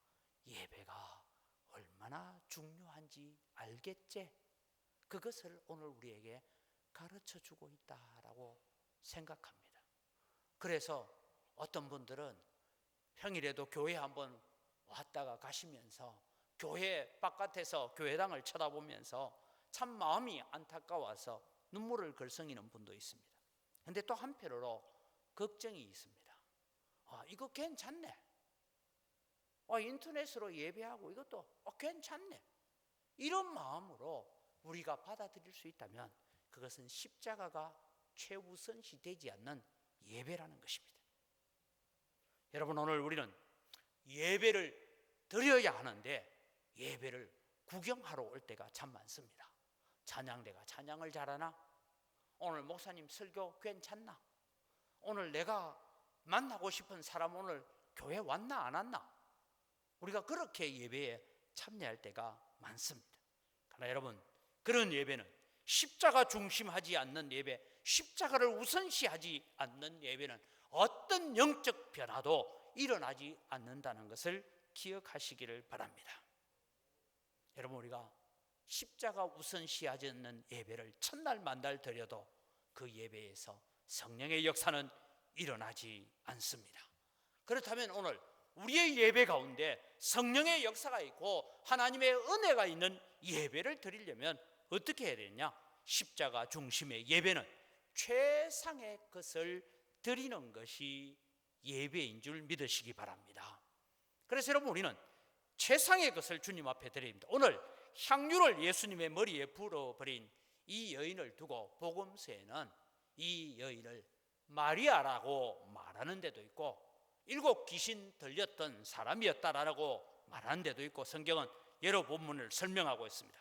A: 예배가 얼마나 중요한지 알겠지? 그것을 오늘 우리에게 가르쳐 주고 있다라고 생각합니다. 그래서 어떤 분들은 평일에도 교회 한번 왔다가 가시면서 교회 바깥에서 교회당을 쳐다보면서 참 마음이 안타까워서 눈물을 글썽이는 분도 있습니다. 그런데 또 한편으로 걱정이 있습니다. 이거 괜찮네. 인터넷으로 예배하고 이것도 괜찮네. 이런 마음으로 우리가 받아들일 수 있다면 그것은 십자가가 최우선시 되지 않는 예배라는 것입니다. 여러분, 오늘 우리는 예배를 드려야 하는데 예배를 구경하러 올 때가 참 많습니다. 찬양대가 찬양을 잘하나? 오늘 목사님 설교 괜찮나? 오늘 내가 만나고 싶은 사람 오늘 교회 왔나 안 왔나? 우리가 그렇게 예배에 참여할 때가 많습니다. 그러나 여러분, 그런 예배는 십자가 중심하지 않는 예배, 십자가를 우선시하지 않는 예배는 어떤 영적 변화도 일어나지 않는다는 것을 기억하시기를 바랍니다. 여러분, 우리가 십자가 우선시하지 않는 예배를 첫날 만날 드려도 그 예배에서 성령의 역사는 일어나지 않습니다. 그렇다면 오늘 우리의 예배 가운데 성령의 역사가 있고 하나님의 은혜가 있는 예배를 드리려면 어떻게 해야 되느냐? 십자가 중심의 예배는 최상의 것을 드리는 것이 예배인 줄 믿으시기 바랍니다. 그래서 여러분, 우리는 최상의 것을 주님 앞에 드려야 합니다. 오늘 향유를 예수님의 머리에 부어버린 이 여인을 두고 복음서에는 이 여인을 마리아라고 말하는 데도 있고 7 귀신 들렸던 사람이었다라고 말하는 데도 있고 성경은 여러 본문을 설명하고 있습니다.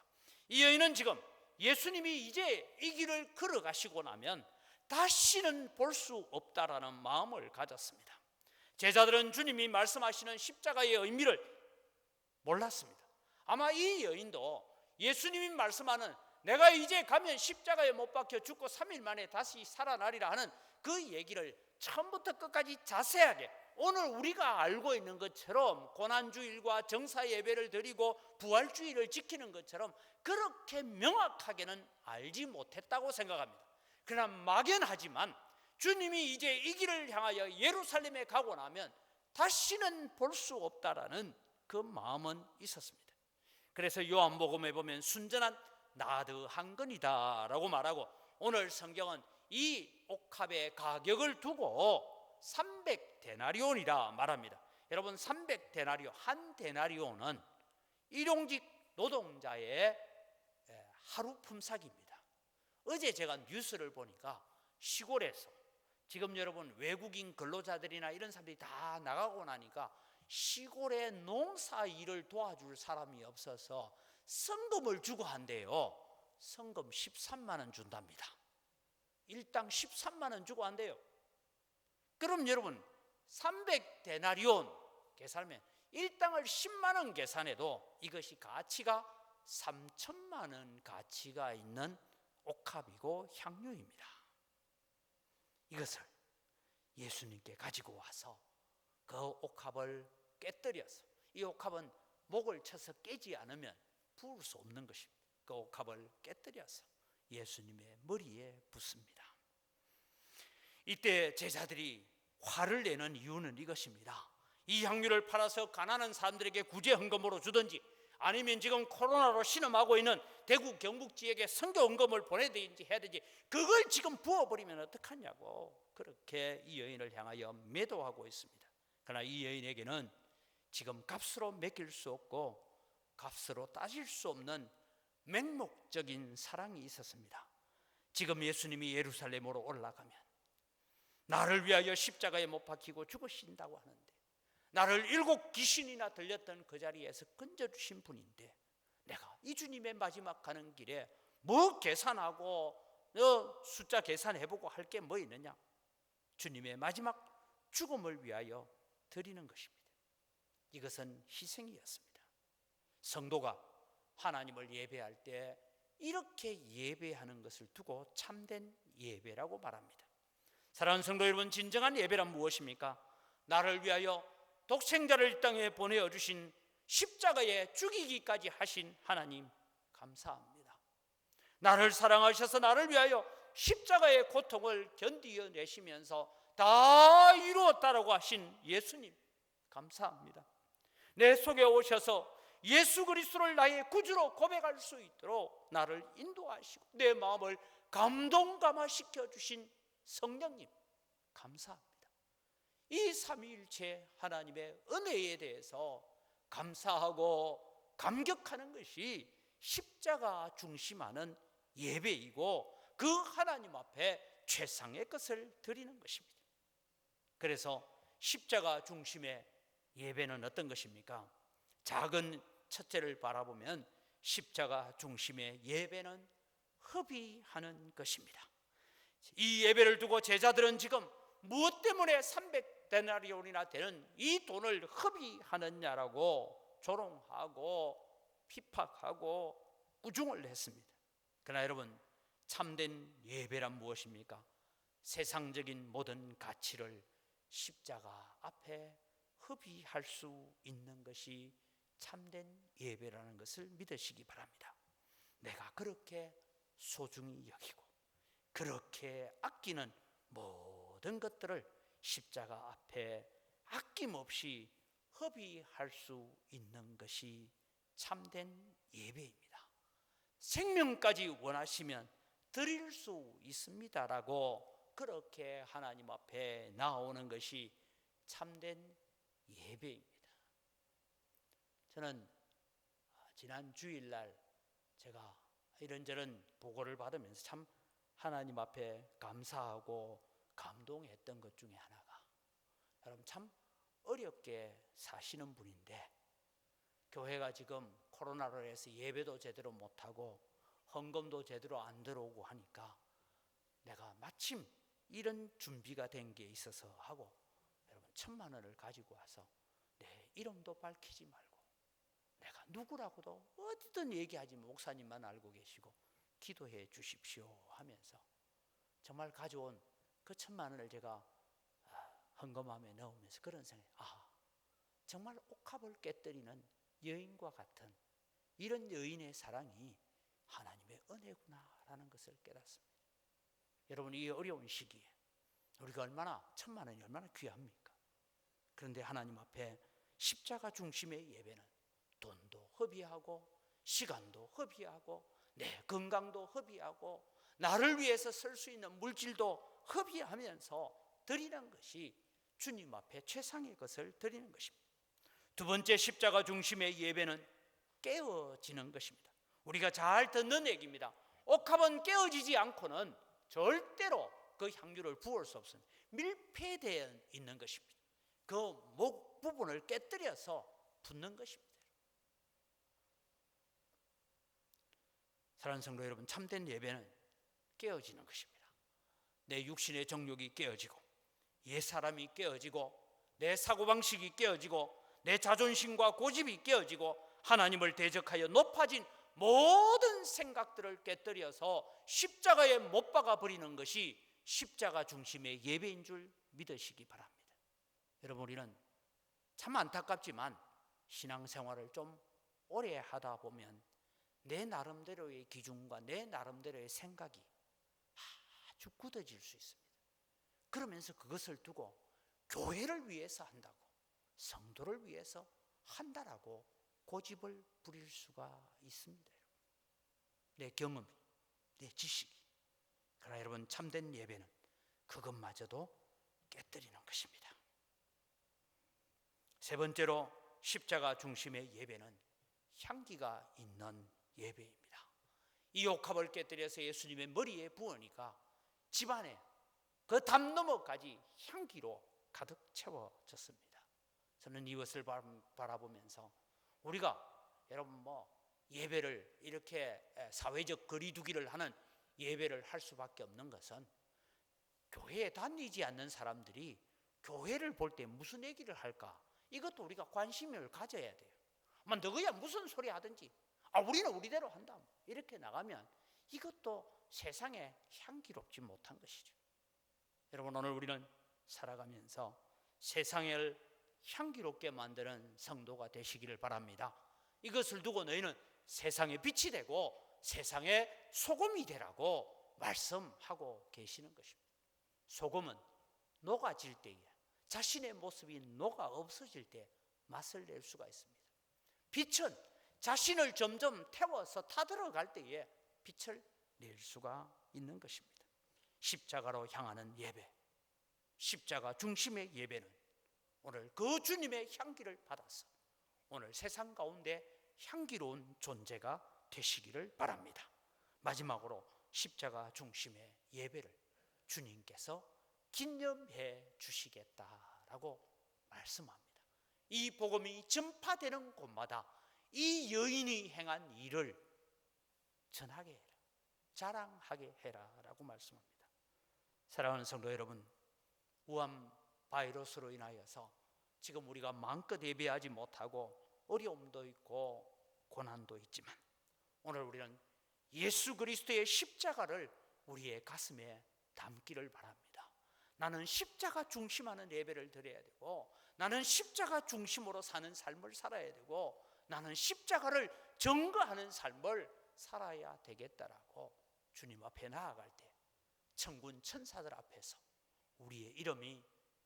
A: 이 여인은 지금 예수님이 이제 이 길을 걸어가시고 나면 다시는 볼 수 없다라는 마음을 가졌습니다. 제자들은 주님이 말씀하시는 십자가의 의미를 몰랐습니다. 아마 이 여인도 예수님이 말씀하는 내가 이제 가면 십자가에 못 박혀 죽고 3일 만에 다시 살아나리라 하는 그 얘기를 처음부터 끝까지 자세하게 오늘 우리가 알고 있는 것처럼 고난주일과 정사예배를 드리고 부활주일을 지키는 것처럼 그렇게 명확하게는 알지 못했다고 생각합니다. 그러나 막연하지만 주님이 이제 이 길을 향하여 예루살렘에 가고 나면 다시는 볼 수 없다라는 그 마음은 있었습니다. 그래서 요한복음에 보면 순전한 나드 한 근이다 라고 말하고 오늘 성경은 이 옥합의 가격을 두고 300데나리온이라 말합니다. 여러분, 300데나리온, 한 데나리온은 일용직 노동자의 하루 품삯입니다. 어제 제가 뉴스를 보니까 시골에서 지금 여러분 외국인 근로자들이나 이런 사람들이 다 나가고 나니까 시골에 농사 일을 도와줄 사람이 없어서 성금을 주고 한대요. 성금 13만 원 준답니다. 일당 13만 원 주고 한대요. 그럼 여러분 300데나리온 계산하면 일당을 10만 원 계산해도 이것이 가치가 3천만 원 가치가 있는 옥합이고 향유입니다. 이것을 예수님께 가지고 와서 그 옥합을 깨뜨려서, 이 옥합은 목을 쳐서 깨지 않으면 부을 수 없는 것입니다. 그 옥합을 깨뜨려서 예수님의 머리에 붓습니다. 이때 제자들이 화를 내는 이유는 이것입니다. 이 향유를 팔아서 가난한 사람들에게 구제 헌금으로 주든지, 아니면 지금 코로나로 신음하고 있는 대구 경북 지역에 선교 헌금을 보내든지 해야 되지, 그걸 지금 부어버리면 어떡하냐고 그렇게 이 여인을 향하여 매도하고 있습니다. 그러나 이 여인에게는 지금 값으로 매길 수 없고 값으로 따질 수 없는 맹목적인 사랑이 있었습니다. 지금 예수님이 예루살렘으로 올라가면 나를 위하여 십자가에 못 박히고 죽으신다고 하는데, 나를 7 귀신이나 들렸던 그 자리에서 건져주신 분인데, 내가 이 주님의 마지막 가는 길에 뭐 계산하고 숫자 계산해보고 할 게 뭐 있느냐? 주님의 마지막 죽음을 위하여 드리는 것입니다. 이것은 희생이었습니다. 성도가 하나님을 예배할 때 이렇게 예배하는 것을 두고 참된 예배라고 말합니다. 사랑하는 성도 여러분, 진정한 예배란 무엇입니까? 나를 위하여 독생자를 이 땅에 보내주신, 십자가에 죽이기까지 하신 하나님 감사합니다. 나를 사랑하셔서 나를 위하여 십자가의 고통을 견디어내시면서 다 이루었다라고 하신 예수님 감사합니다. 내 속에 오셔서 예수 그리스도를 나의 구주로 고백할 수 있도록 나를 인도하시고 내 마음을 감동감화시켜 주신 성령님 감사합니다. 이 삼위일체 하나님의 은혜에 대해서 감사하고 감격하는 것이 십자가 중심하는 예배이고, 그 하나님 앞에 최상의 것을 드리는 것입니다. 그래서 십자가 중심의 예배는 어떤 것입니까? 작은 첫째를 바라보면 십자가 중심의 예배는 허비하는 것입니다. 이 예배를 두고 제자들은 지금 무엇 때문에 300데나리온이나 되는 이 돈을 허비하느냐라고 조롱하고 비판하고 우중을 했습니다. 그러나 여러분, 참된 예배란 무엇입니까? 세상적인 모든 가치를 십자가 앞에 허비할 수 있는 것이 참된 예배라는 것을 믿으시기 바랍니다. 내가 그렇게 소중히 여기고 그렇게 아끼는 모든 것들을 십자가 앞에 아낌없이 허비할 수 있는 것이 참된 예배입니다. 생명까지 원하시면 드릴 수 있습니다라고 그렇게 하나님 앞에 나오는 것이 참된 예배입니다. 저는 지난 주일날 제가 이런저런 보고를 받으면서 참 하나님 앞에 감사하고 감동했던 것 중에 하나가, 여러분 참 어렵게 사시는 분인데 교회가 지금 코로나로 해서 예배도 제대로 못하고 헌금도 제대로 안 들어오고 하니까 내가 마침 이런 준비가 된 게 있어서 하고, 여러분 1,000만 원을 가지고 와서 내 이름도 밝히지 말고 내가 누구라고도 어디든 얘기하지, 목사님만 알고 계시고 기도해 주십시오 하면서 정말 가져온 그 1,000만 원을 제가 헌금함에 넣으면서 그런 생각이, 정말 옥합을 깨뜨리는 여인과 같은 이런 여인의 사랑이 하나님의 은혜구나라는 것을 깨닫습니다. 여러분, 이 어려운 시기에 우리가 얼마나 1,000만 원이 얼마나 귀합니까? 그런데 하나님 앞에 십자가 중심의 예배는 돈도 허비하고 시간도 허비하고 내 건강도 허비하고 나를 위해서 쓸 수 있는 물질도 허비하면서 드리는 것이 주님 앞에 최상의 것을 드리는 것입니다. 두 번째, 십자가 중심의 예배는 깨어지는 것입니다. 우리가 잘 듣는 얘기입니다. 옥합은 깨어지지 않고는 절대로 그 향유를 부을 수 없습니다. 밀폐되어 있는 것입니다. 그 목 부분을 깨뜨려서 붓는 것입니다. 사랑하는 성도 여러분, 참된 예배는 깨어지는 것입니다. 내 육신의 정욕이 깨어지고 옛사람이 깨어지고 내 사고방식이 깨어지고 내 자존심과 고집이 깨어지고 하나님을 대적하여 높아진 모든 생각들을 깨뜨려서 십자가에 못 박아 버리는 것이 십자가 중심의 예배인 줄 믿으시기 바랍니다. 여러분, 우리는 참 안타깝지만 신앙생활을 좀 오래 하다 보면 내 나름대로의 기준과 내 나름대로의 생각이 아주 굳어질 수 있습니다. 그러면서 그것을 두고 교회를 위해서 한다고, 성도를 위해서 한다라고 고집을 부릴 수가 있습니다. 내 경험이, 내 지식이. 그러나 여러분, 참된 예배는 그것마저도 깨뜨리는 것입니다. 세 번째로 십자가 중심의 예배는 향기가 있는 예배입니다. 이 옥합을 깨뜨려서 예수님의 머리에 부으니까 집안에 그 담 너머까지 향기로 가득 채워졌습니다. 저는 이것을 바라보면서 우리가 여러분 예배를 이렇게 사회적 거리두기를 하는 예배를 할 수밖에 없는 것은 교회에 다니지 않는 사람들이 교회를 볼 때 무슨 얘기를 할까? 이것도 우리가 관심을 가져야 돼요. 너희야 무슨 소리 하든지 우리는 우리대로 한다 이렇게 나가면 이것도 세상에 향기롭지 못한 것이죠. 여러분, 오늘 우리는 살아가면서 세상을 향기롭게 만드는 성도가 되시기를 바랍니다. 이것을 두고 너희는 세상의 빛이 되고 세상의 소금이 되라고 말씀하고 계시는 것입니다. 소금은 녹아질 때에, 자신의 모습이 녹아 없어질 때 맛을 낼 수가 있습니다. 빛은 자신을 점점 태워서 타들어갈 때에 빛을 낼 수가 있는 것입니다. 십자가로 향하는 예배, 십자가 중심의 예배는 오늘 그 주님의 향기를 받아서 오늘 세상 가운데 향기로운 존재가 되시기를 바랍니다. 마지막으로 십자가 중심의 예배를 주님께서 기념해 주시겠다라고 말씀합니다. 이 복음이 전파되는 곳마다 이 여인이 행한 일을 전하게 해라, 자랑하게 해라라고 말씀합니다. 사랑하는 성도 여러분, 우한 바이러스로 인하여서 지금 우리가 마음껏 예배하지 못하고 어려움도 있고 고난도 있지만 오늘 우리는 예수 그리스도의 십자가를 우리의 가슴에 담기를 바랍니다. 나는 십자가 중심하는 예배를 드려야 되고, 나는 십자가 중심으로 사는 삶을 살아야 되고, 나는 십자가를 증거하는 삶을 살아야 되겠다라고 주님 앞에 나아갈 때 천군 천사들 앞에서 우리의 이름이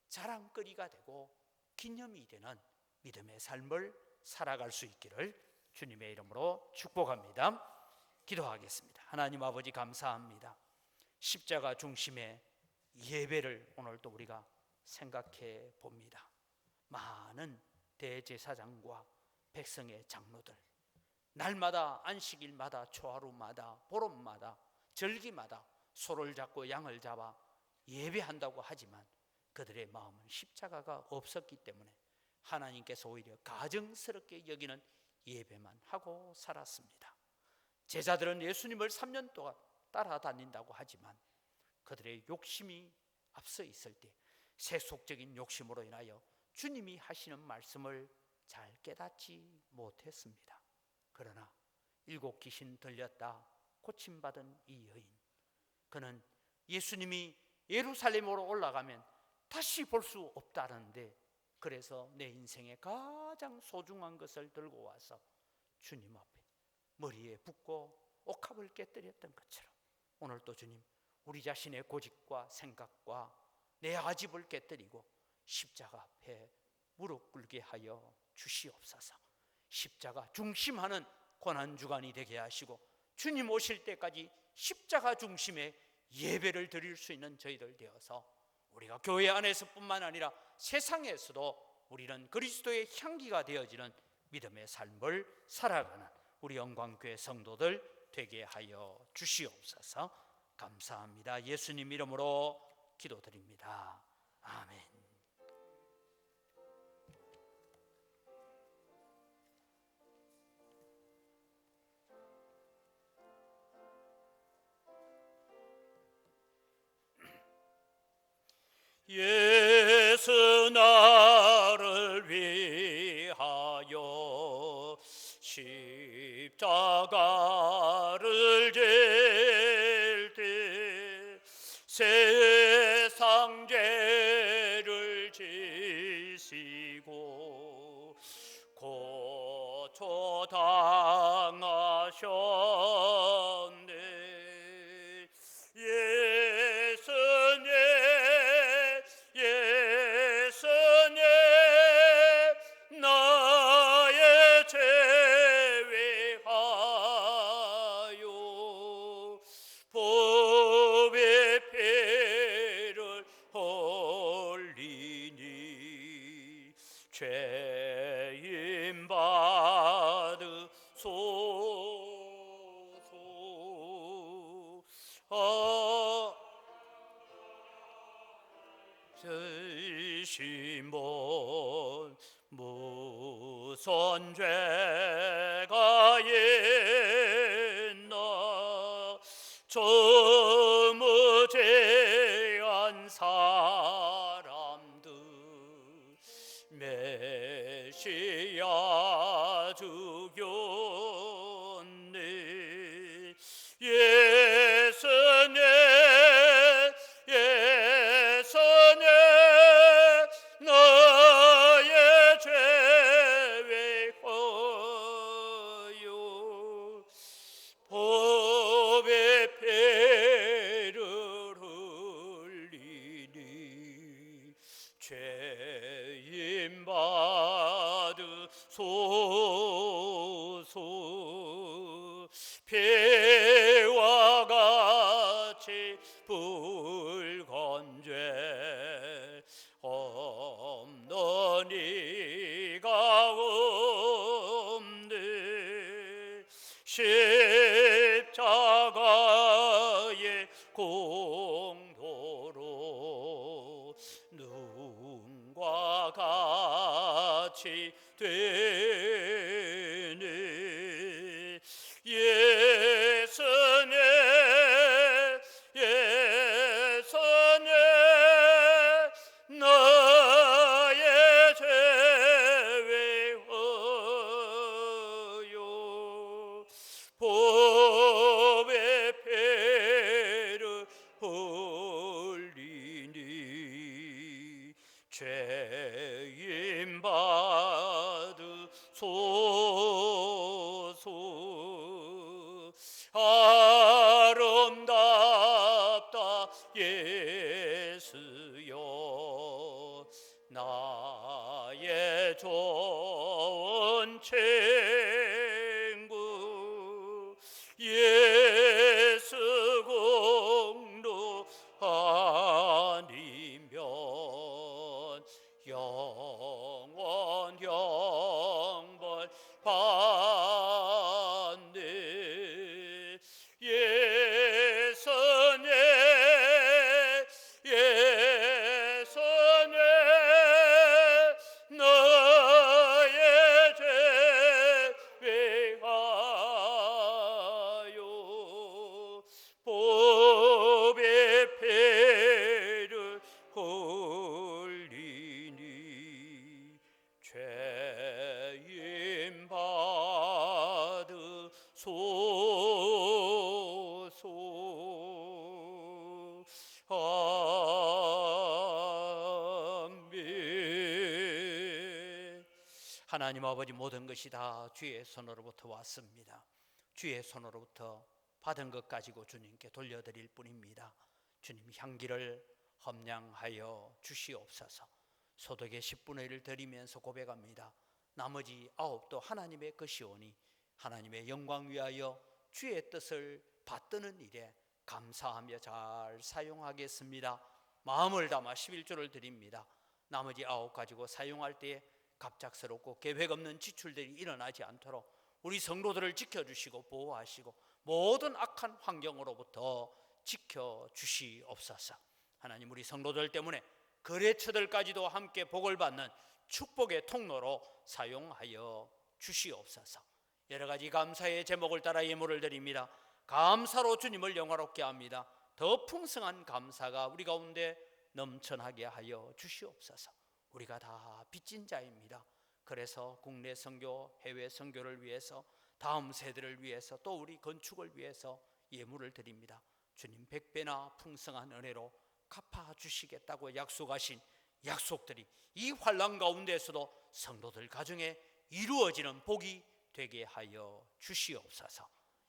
A: 자랑거리가 되고 기념이 되는 믿음의 삶을 살아갈 수 있기를 주님의 이름으로 축복합니다. 기도하겠습니다. 하나님 아버지, 감사합니다. 십자가 중심의 예배를 오늘 또 우리가 생각해 봅니다. 많은 대제사장과 백성의 장로들, 날마다 안식일마다 초하루마다 보름마다 절기마다 소를 잡고 양을 잡아 예배한다고 하지만 그들의 마음은 십자가가 없었기 때문에 하나님께서 오히려 가증스럽게 여기는 예배만 하고 살았습니다. 제자들은 예수님을 3년 동안 따라다닌다고 하지만 그들의 욕심이 앞서 있을 때 세속적인 욕심으로 인하여 주님이 하시는 말씀을 잘 깨닫지 못했습니다. 그러나 7 귀신 들렸다 고침받은 이 여인, 그는 예수님이 예루살렘으로 올라가면 다시 볼 수 없다는데, 그래서 내 인생에 가장 소중한 것을 들고 와서 주님 앞에 머리에 붓고 옥합을 깨뜨렸던 것처럼 오늘 또 주님, 우리 자신의 고집과 생각과 내 아집을 깨뜨리고 십자가 앞에 무릎 꿇게 하여 주시옵소서. 십자가 중심하는 고난주간이 되게 하시고 주님 오실 때까지 십자가 중심의 예배를 드릴 수 있는 저희들 되어서 우리가 교회 안에서뿐만 아니라 세상에서도 우리는 그리스도의 향기가 되어지는 믿음의 삶을 살아가는 우리 영광교회 성도들 되게 하여 주시옵소서. 감사합니다. 예수님 이름으로 기도드립니다. 아멘.
C: 예수 나를 위하여 십자가를 질 때 세상 죄를 지시고 당하셨네. 예수님, 예수님, 나의 죄 위하여 법의 피를 흘리니 죄인 받으소서. 심은 무슨 죄가 있나 저무죄한 사람들 메시아 죽였네. 예수님, 예수님, 나의 죄 위하여 법의 피를 흘리니 죄인 받으소서. 피와 같이 붉은 죄 없는 이가 없네. 십자가의 공로로 눈과 같이 되네. 예수님, 예수님, 나의 죄 위하여 법의 피를 흘리니 죄인 받으소서. 아름답다 예수여, 나의 좋은 친구. 예수 공로 아니면 영원 형벌 받네. 예수님, 예수님, 나의 죄 위하여 법의 피를 흘리니 죄인 받으소서. 아멘. 하나님 아버지, 모든 것이 다 주의 손으로부터 왔습니다. 주의 손으로부터 받은 것 가지고 주님께 돌려드릴 뿐입니다. 주님, 향기를 험량하여 주시옵소서. 소득의 10분의 1을 드리면서 고백합니다. 나머지 9도 하나님의 것이오니 하나님의 영광 위하여 주의 뜻을 받드는 일에 감사하며 잘 사용하겠습니다. 마음을 담아 11조를 드립니다. 나머지 9 가지고 사용할 때에 갑작스럽고 계획 없는 지출들이 일어나지 않도록 우리 성도들을 지켜주시고 보호하시고 모든 악한 환경으로부터 지켜주시옵소서. 하나님, 우리 성도들 때문에 거래처들까지도 함께 복을 받는 축복의 통로로 사용하여 주시옵소서. 여러 가지 감사의 제목을 따라 예물을 드립니다. 감사로 주님을 영화롭게 합니다. 더 풍성한 감사가 우리 가운데 넘쳐나게 하여 주시옵소서. 우리가 다 빚진 자입니다. 그래서 국내 선교, 해외 선교를 위해서, 다음 세대를 위해서, 또 우리 건축을 위해서 예물을 드립니다. 주님, 100배나 풍성한 은혜로 갚아주시겠다고 약속하신 약속들이 이 환난 가운데에서도 성도들 가정에 이루어지는 복이 되게 하여 주시옵소서.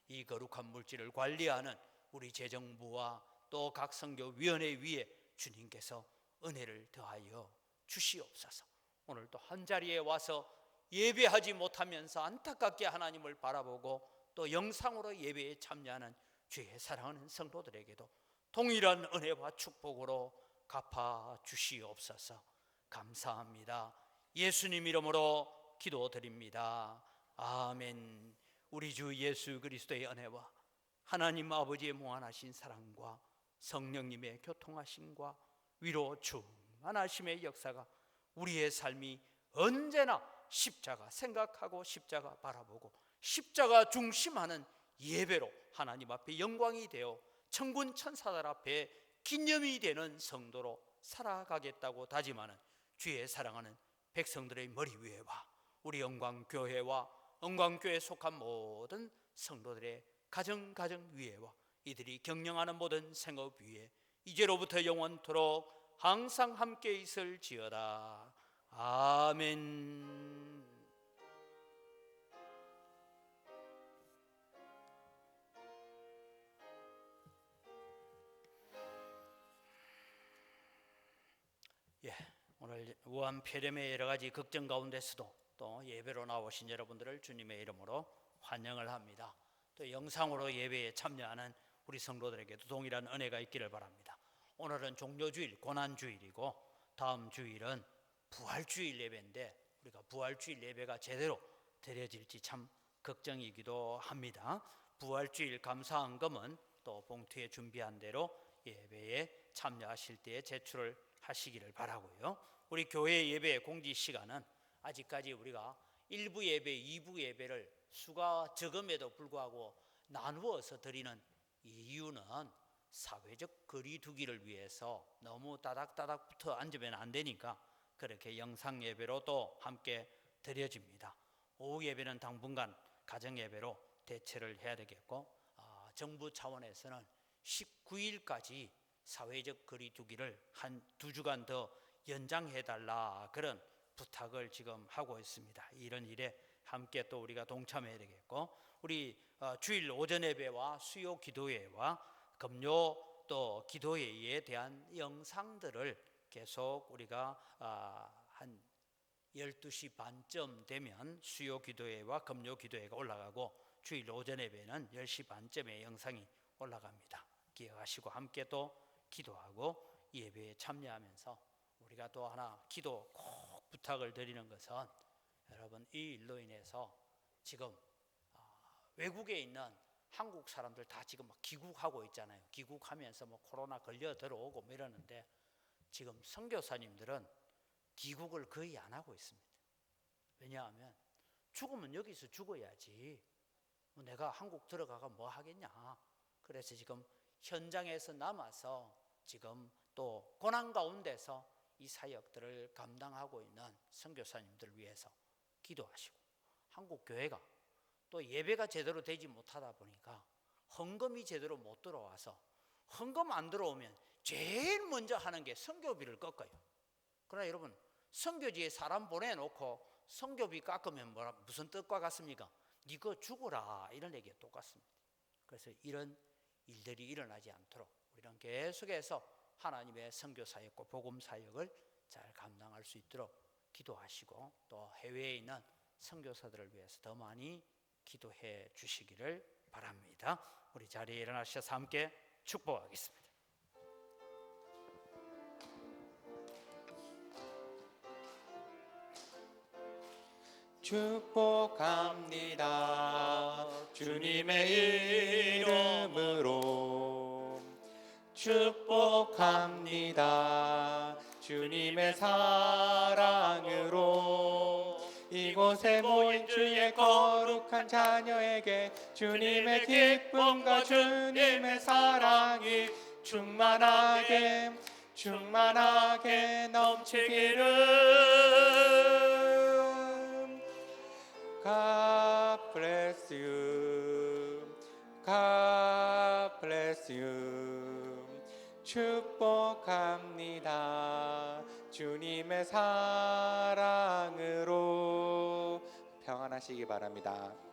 C: 이 거룩한 물질을 관리하는 우리 재정부와 또 각 선교위원회 위에 주님께서 은혜를 더하여 주시옵소서. 오늘 또 한자리에 와서 예배하지 못하면서 안타깝게 하나님을 바라보고 또 영상으로 예배에 참여하는 주의 사랑하는 성도들에게도 동일한 은혜와 축복으로 갚아 주시옵소서. 감사합니다. 예수님 이름으로 기도드립니다. 아멘. 우리 주 예수 그리스도의 은혜와 하나님 아버지의 무한하신 사랑과 성령님의 교통하심과 위로 충만하심의 역사가 우리의 삶이 언제나 십자가 생각하고 십자가 바라보고 십자가 중심하는 예배로 하나님 앞에 영광이 되어 천군 천사들 앞에 기념이 되는 성도로 살아가겠다고 다짐하는 주의 사랑하는 백성들의 머리 위에와 우리 영광교회와 영광교회에 속한 모든 성도들의 가정 위에와 이들이 경영하는 모든 생업 위에 이제로부터 영원토록 항상 함께 있을지어다. 아멘. 오늘 우한 폐렴의 여러 가지 걱정 가운데서도 또 예배로 나오신 여러분들을 주님의 이름으로 환영을 합니다. 또 영상으로 예배에 참여하는 우리 성도들에게도 동일한 은혜가 있기를 바랍니다. 오늘은 종료주일, 고난주일이고 다음 주일은 부활주일 예배인데 우리가 부활주일 예배가 제대로 드려질지 참 걱정이기도 합니다. 부활주일 감사헌금은 또 봉투에 준비한 대로 예배에 참여하실 때에 제출을 하시기를 바라고요. 우리 교회 예배 공지 시간은 아직까지 우리가 1부 예배, 2부 예배를 수가 적음에도 불구하고 나누어서 드리는 이유는 사회적 거리 두기를 위해서 너무 따닥따닥 붙어 앉으면 안 되니까 그렇게 영상 예배로 또 함께 드려집니다. 오후 예배는 당분간 가정 예배로 대체를 해야 되겠고 정부 차원에서는 19일까지 사회적 거리 두기를 한 2주간 더 연장해달라 그런 부탁을 지금 하고 있습니다. 이런 일에 함께 또 우리가 동참해야 되겠고 우리 주일 오전 예배와 수요 기도회와 금요 또 기도회에 대한 영상들을 계속 우리가 한 12시 반쯤 되면 수요 기도회와 금요 기도회가 올라가고 주일 오전 예배는 10시 반쯤에 영상이 올라갑니다. 기억하시고 함께 또 기도하고 예배에 참여하면서 우리가 또 하나 기도 꼭 부탁을 드리는 것은 여러분 이 일로 인해서 지금 외국에 있는 한국 사람들 다 지금 막 귀국하고 있잖아요. 귀국하면서 뭐 코로나 걸려 들어오고 뭐 이러는데 지금 선교사님들은 귀국을 거의 안 하고 있습니다. 왜냐하면 죽으면 여기서 죽어야지 뭐 내가 한국 들어가가 뭐 하겠냐. 그래서 지금 현장에서 남아서 지금 또 고난 가운데서 이 사역들을 감당하고 있는 선교사님들을 위해서 기도하시고 한국 교회가 또 예배가 제대로 되지 못하다 보니까 헌금이 제대로 못 들어와서 헌금 안 들어오면 제일 먼저 하는 게 선교비를 꺾어요. 그러나 여러분 선교지에 사람 보내놓고 선교비 깎으면 무슨 뜻과 같습니까? 니거 죽어라 이런 얘기가 똑같습니다. 그래서 이런 일들이 일어나지 않도록 우리는 계속해서 하나님의 선교 사역과 복음 사역을 잘 감당할 수 있도록 기도하시고 또 해외에 있는 선교사들을 위해서 더 많이 기도해 주시기를 바랍니다. 우리 자리에 일어나셔서 함께 축복하겠습니다.
D: 축복합니다. 주님의 이름으로 축복합니다. 주님의 사랑으로 이곳에 모인 주의 거룩한 자녀에게 주님의 기쁨과 주님의 사랑이 충만하게 넘치기를. God bless you. God bless you. 축복합니다. 주님의 사랑으로 평안하시기 하시기 바랍니다.